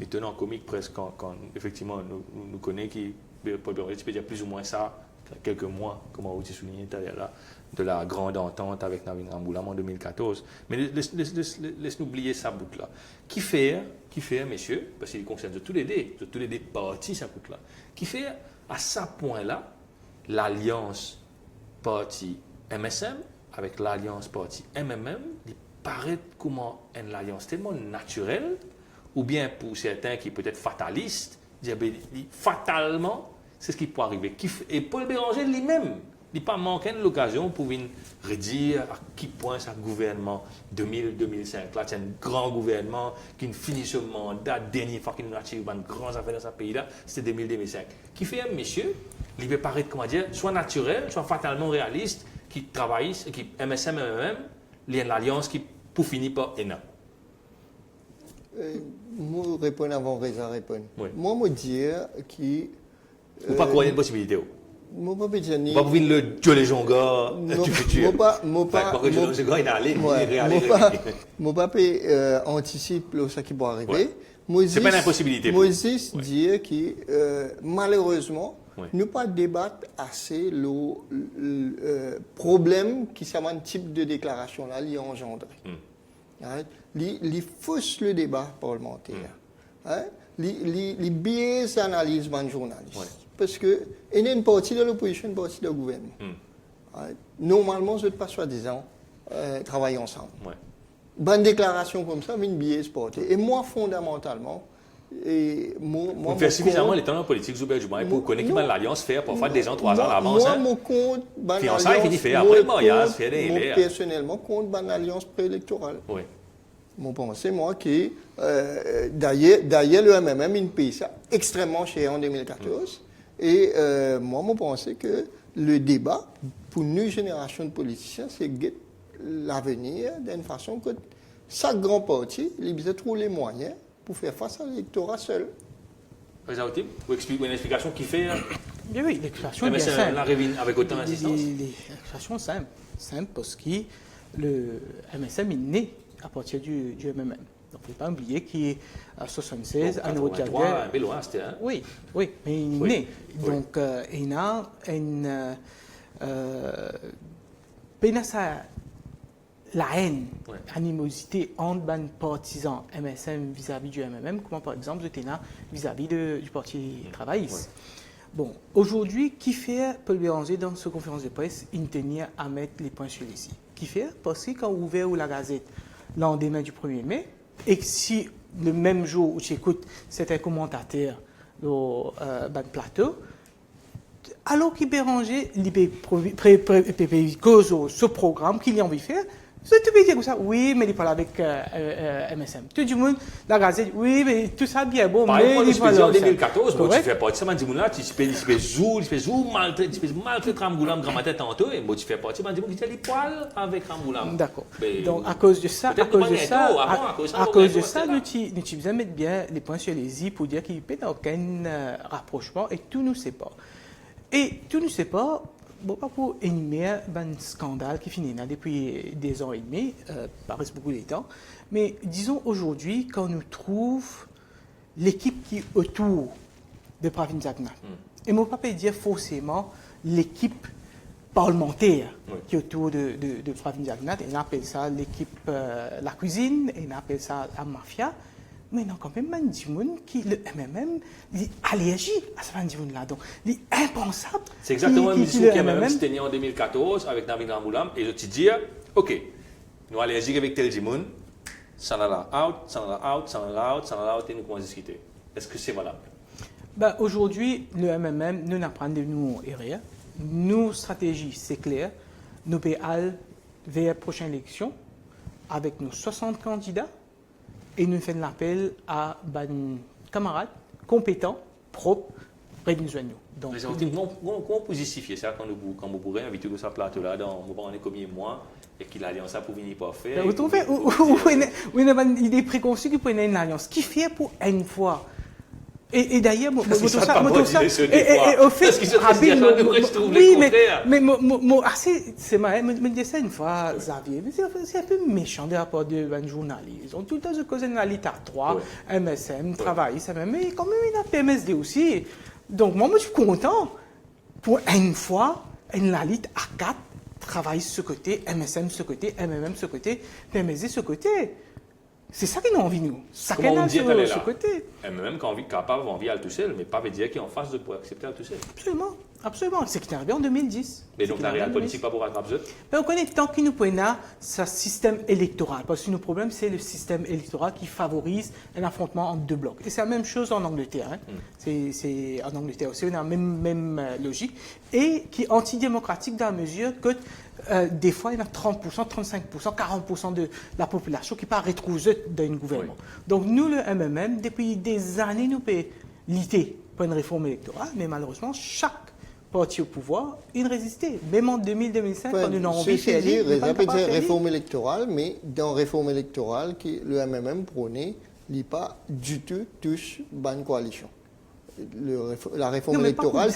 étonnant, comique presque, quand effectivement nous connaissons qui peut dire plus ou moins ça, quelques mois, comme vous avez souligné tout à l'heure, de la grande entente avec Navin Ramgoolam en 2014. Mais laisse-nous oublier ça bout-là. Qui fait, messieurs, parce qu'il concerne de tous les deux partis, ça bout-là, qui fait à ce point-là l'alliance parti MSM avec l'alliance parti MMM, il paraît comment une alliance tellement naturelle, ou bien pour certains qui peut-être fatalistes, dire fatalement, c'est ce qui peut arriver. Et Paul Béranger lui-même, il n'a pas manqué de l'occasion pour venir redire à qui point ce gouvernement 2000-2005. Là, c'est un grand gouvernement qui finit ce mandat, dernière fois qu'il nous a acheté une grande affaire dans ce pays-là, c'était 2000-2005. Qui fait un monsieur, il peut paraître, comment dire, soit naturel, soit fatalement réaliste, qui travaille, qui MSM, MMM, il y a une alliance qui, pour finir par ENA. Moi, répondre avant Reza répondre. Oui. Moi, me dire qui. Ou pas croire une possibilité. Moi, pas dire ni. Pas pour venir le Dieu les Jonga du futur. Moi, pas. Parce que Dieu les Jonga, il est allé, Moi, pas anticipe ce qui peut arriver. Ouais. C'est pas une impossibilité. Moses dit que malheureusement, nous pas débattre assez le problème qui ça un type de déclaration là, il engendré. Il fausse le débat parlementaire. Il biaise l'analyse d'un journaliste. Ouais. Parce que il y a une partie de l'opposition, une partie du gouvernement. Normalement, je ne pas soi-disant travailler ensemble. Ouais. Une déclaration comme ça, une biaise portée. Et moi, fondamentalement, on fait suffisamment les temps politiques pour connaître qui l'alliance fait pour faire des ans, 3 ans à l'avance. Moi, mon compte, fiançailles finit faire après le mariage, faire des moi, personnellement, compte une alliance préélectorale. Oui. Mon pensée, moi, qui, d'ailleurs, le MMM, il paye ça extrêmement cher en 2014. Et moi, mon pensée que le débat, pour une génération de politiciens, c'est l'avenir d'une façon que chaque grand parti, il a trouvé les moyens pour faire face à l'électorat seul. Vous avez une explication qui fait... Oui, l'explication est bien simple. Avec autant d'insistance. L'explication est simple parce que le MSM est né à partir du MMM. Donc, il ne faut pas oublier qu'il est à 76, à Nouveau Diaguer. Un peu loin, c'était. Oui, mais il est né. Donc, il a une... la haine, animosité entre les partisans MSM vis-à-vis du MMM, comme par exemple le TENA vis-à-vis du Parti travailliste. Bon, aujourd'hui, qui fait Paul Béranger dans cette conférence de presse, il tenait à mettre les points sur les i. Qui fait parce que quand on ouvert la Gazette le lendemain du 1er mai, et que si le même jour où tu écoutes certains commentateurs dans le plateau, alors que Béranger, il cause ce programme qu'il a envie de faire, tu peux dire comme ça, oui, mais il parle avec MSM. Tout le monde, la Gazette, oui, mais tout ça bien beau, mais il parle en 2014, moi, tu fais partie, ça m'a dit, tu fais zou, maltraite Ramgoolam, grand-mère tantôt, et moi, tu fais partie, tu dis, il parle avec Ramgoolam. D'accord. Donc, à cause de ça, nous devons mettre bien les points sur les i pour dire qu'il n'y a aucun rapprochement, et tout nous sépare. Et tout nous sépare, bon, pas pour énumérer un scandale qui finit là depuis des ans et demi, paraît beaucoup de temps, mais disons aujourd'hui, quand nous trouvons l'équipe qui est autour de Pravin Jagnnath, et moi, pas dire forcément l'équipe parlementaire qui est autour de Pravin Jagnnath, et on appelle ça l'équipe la cuisine, et on appelle ça la mafia. Mais non, quand même, il y a des gens qui, le MMM, il est allergique à ce là. Donc, il est impensable. C'est exactement le discours que MMM s'était né en 2014 avec Navin Ramgoolam. Et je te dis, OK, nous sommes allergiques avec tel Jimoun, ça là out, ça là out, ça là out, ça là out, et nous commençons à discuter. Est-ce que c'est valable? Aujourd'hui, le MMM, nous n'apprenons de nous rien. Nos stratégies, c'est clair. Nous allons vers la prochaine élection avec nos 60 candidats. Et nous faisons l'appel à nos camarades compétents, propres, près de nous joindre. Donc, comment vous justifiez ça quand vous pourrez inviter ce plateau-là dans le premier mois et qu'il a alliance ça pour venir pas faire? Vous trouvez une idée préconçue qu'il peut une alliance. Qui fait pour une fois Et d'ailleurs, Parce qu'ils savent pas motiver ceux des fois. et au fait, Parce qu'ils se disent, Rabin, j'en devrais se trouver oui, le contraire. c'est marrant, me disais ça une fois, Xavier, mais c'est un peu méchant de la part d'un journaliste. On tout le temps se cause de la l'État 3, MSM, travail, ça même, mais quand même, il y a PMSD aussi. Donc, moi, je suis content. Pour une fois, une lalite A4 travaille ce côté, MSM ce côté, MMM ce côté, PMSD ce côté. C'est ça qu'ils ont envie, nous. Ça Comment on dit sur qu'elle est ce là. côté. Et même quand on capable envie à tout seul, mais pas veut dire qu'il est en face de pour accepter à tout seul. Absolument, absolument. C'est qui est arrivé en 2010. Mais donc la réelle politique pas pour rattraper ça. Mais on connaît tant qu'il nous prenne ce système électoral. Parce que nos problèmes, c'est le système électoral qui favorise un affrontement entre deux blocs. Et c'est la même chose en Angleterre. Hein. C'est en Angleterre aussi, on a la même logique. Et qui est antidémocratique dans la mesure que des fois, il y a 30%, 35%, 40% de la population qui part retrouver dans un gouvernement. Oui. Donc nous, le MMM, depuis des années, nous peut lutter pour une réforme électorale, mais malheureusement, chaque parti au pouvoir, il résistait. Même en 2000-2005, quand nous avons envie de ceci faire dit, élire, nous ça pas peut capables de dire faire réforme électorale, mais dans réforme électorale, le MMM prônait, n'est pas du tout touche bonne coalition. La réforme non, mais électorale.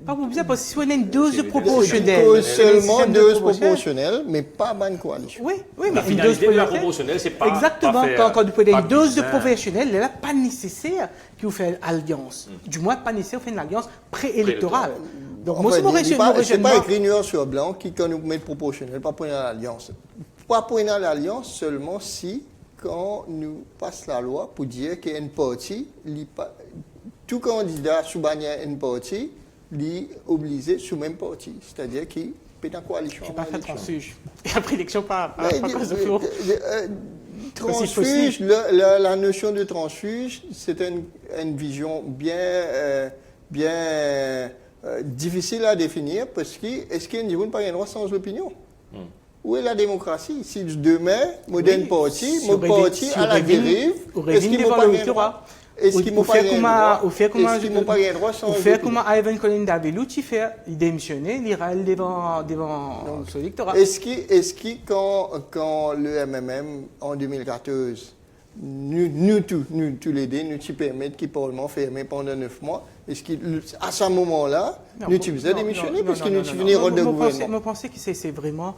Pas pour ça, parce que si on a une dose de C'est proportionnelle. Cause seulement système de deux proportionnelle. proportionnelles, mais pas bonne coalition. Oui, oui, La mais une dose finalité de la proportionnelle. proportionnelle, c'est pas. Exactement, pas faire, quand vous prenez pas une dose de bizarre. professionnel, il n'est pas nécessaire que vous fassiez alliance. Du moins, pas nécessaire de faire une alliance préélectorale. Donc, moi, c'est mon c'est pas écrit noir sur blanc qui, quand nous mettons proportionnel, pas pour une alliance. Pas pour une alliance seulement si, quand nous passons la loi pour dire qu'il y a une partie, tout candidat sous bannière une partie, est obligé sous même parti. C'est-à-dire qu'il peut être en coalition. Je n'ai pas fait transfuge. Et après l'élection, pas cause de flot. Transfuge, la notion de transfuge, c'est une vision bien difficile à définir parce que est-ce qu'il y a un niveau pas un droit sans opinion? Où est la démocratie? Si demain, moderne parti, mon parti à la dérive, est-ce qu'il m'a pas un droit? Est-ce qu'il m'a pas un droit? Est-ce qu'il m'a pas un droit sans opinion? Faire comme Ivan Colin Davelou, il démissionner, il ira devant son électorat. Est-ce que quand le MMM en 2014, nous tous les deux, nous permettent qu'il Parlement fermé pendant 9 mois, est-ce qu'à ce moment-là, nous tu faisais démissionner parce que nous tu venais rôle de gouvernement? Je pense que c'est vraiment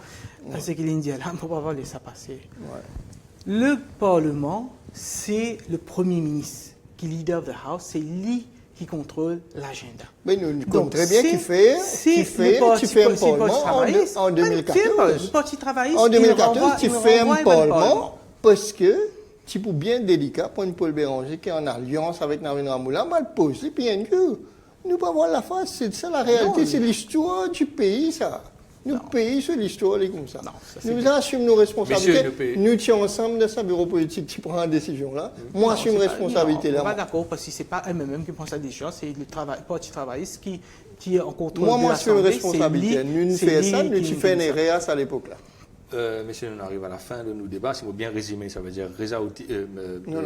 ce qu'il dit là, on ne peut pas laisser ça passer. Le Parlement, c'est le Premier ministre qui est leader of the House, c'est lui qui contrôle l'agenda. Mais nous comptons très bien qui fait un Parlement en 2014. Le Parti travailliste, en 2014, tu fais un Parlement parce que c'est pour bien délicat pour une Paul Béranger qui est en alliance avec Navin Ramoula, mal posé, puis un coup. Nous pas voir la face, c'est ça la réalité, c'est l'histoire du pays, ça. Nous, pays, c'est l'histoire, est comme ça. Non, nous assumons nos responsabilités. Nous sommes ensemble dans ce bureau politique qui prend la décision là. Moi, j'assume responsabilité là. Je ne suis pas d'accord parce que ce n'est pas elle-même qui prend sa décision, c'est le Parti travailliste qui est en contrôle. Moi, j'assume responsabilité. Nous faisons ça, nous faisons une réas à l'époque là. Messieurs, on arrive à la fin de nos débats. Si vous bien résumer, ça veut dire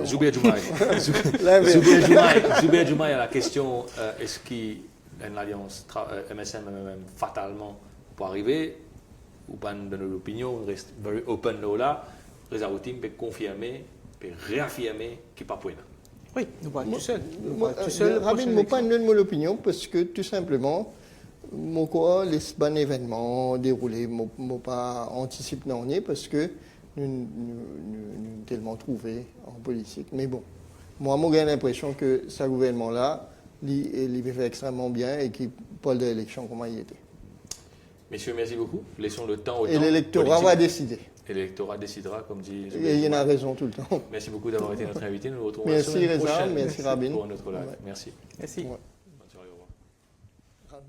Zubair Joumaï. Zubair Joumaï à la question est-ce qu'il y a une alliance MSM-MMM fatalement pour arriver, ou pas de notre opinion, on reste very open là, Reza Outim peut confirmer, peut réaffirmer qu'il n'est pas pour. Oui, nous parlons tout seul. Rabin, je ne pas donner mon opinion parce que tout simplement, mon quoi, les bons événements déroulés, je ne pas anticipe non parce que nous tellement trouvé en politique. Mais bon, moi, j'ai l'impression que ce gouvernement-là, il fait extrêmement bien et qu'il parle de l'élection comment il était. Messieurs, merci beaucoup. Laissons le temps au temps. Et l'électorat va décider. Et l'électorat décidera, comme dit. Et il y en a raison tout le temps. Merci beaucoup d'avoir été notre invité. Nous nous retrouvons merci la semaine Reza, prochaine merci Rabin. pour notre live. Ouais. Merci. Merci. Bonne soirée, au revoir.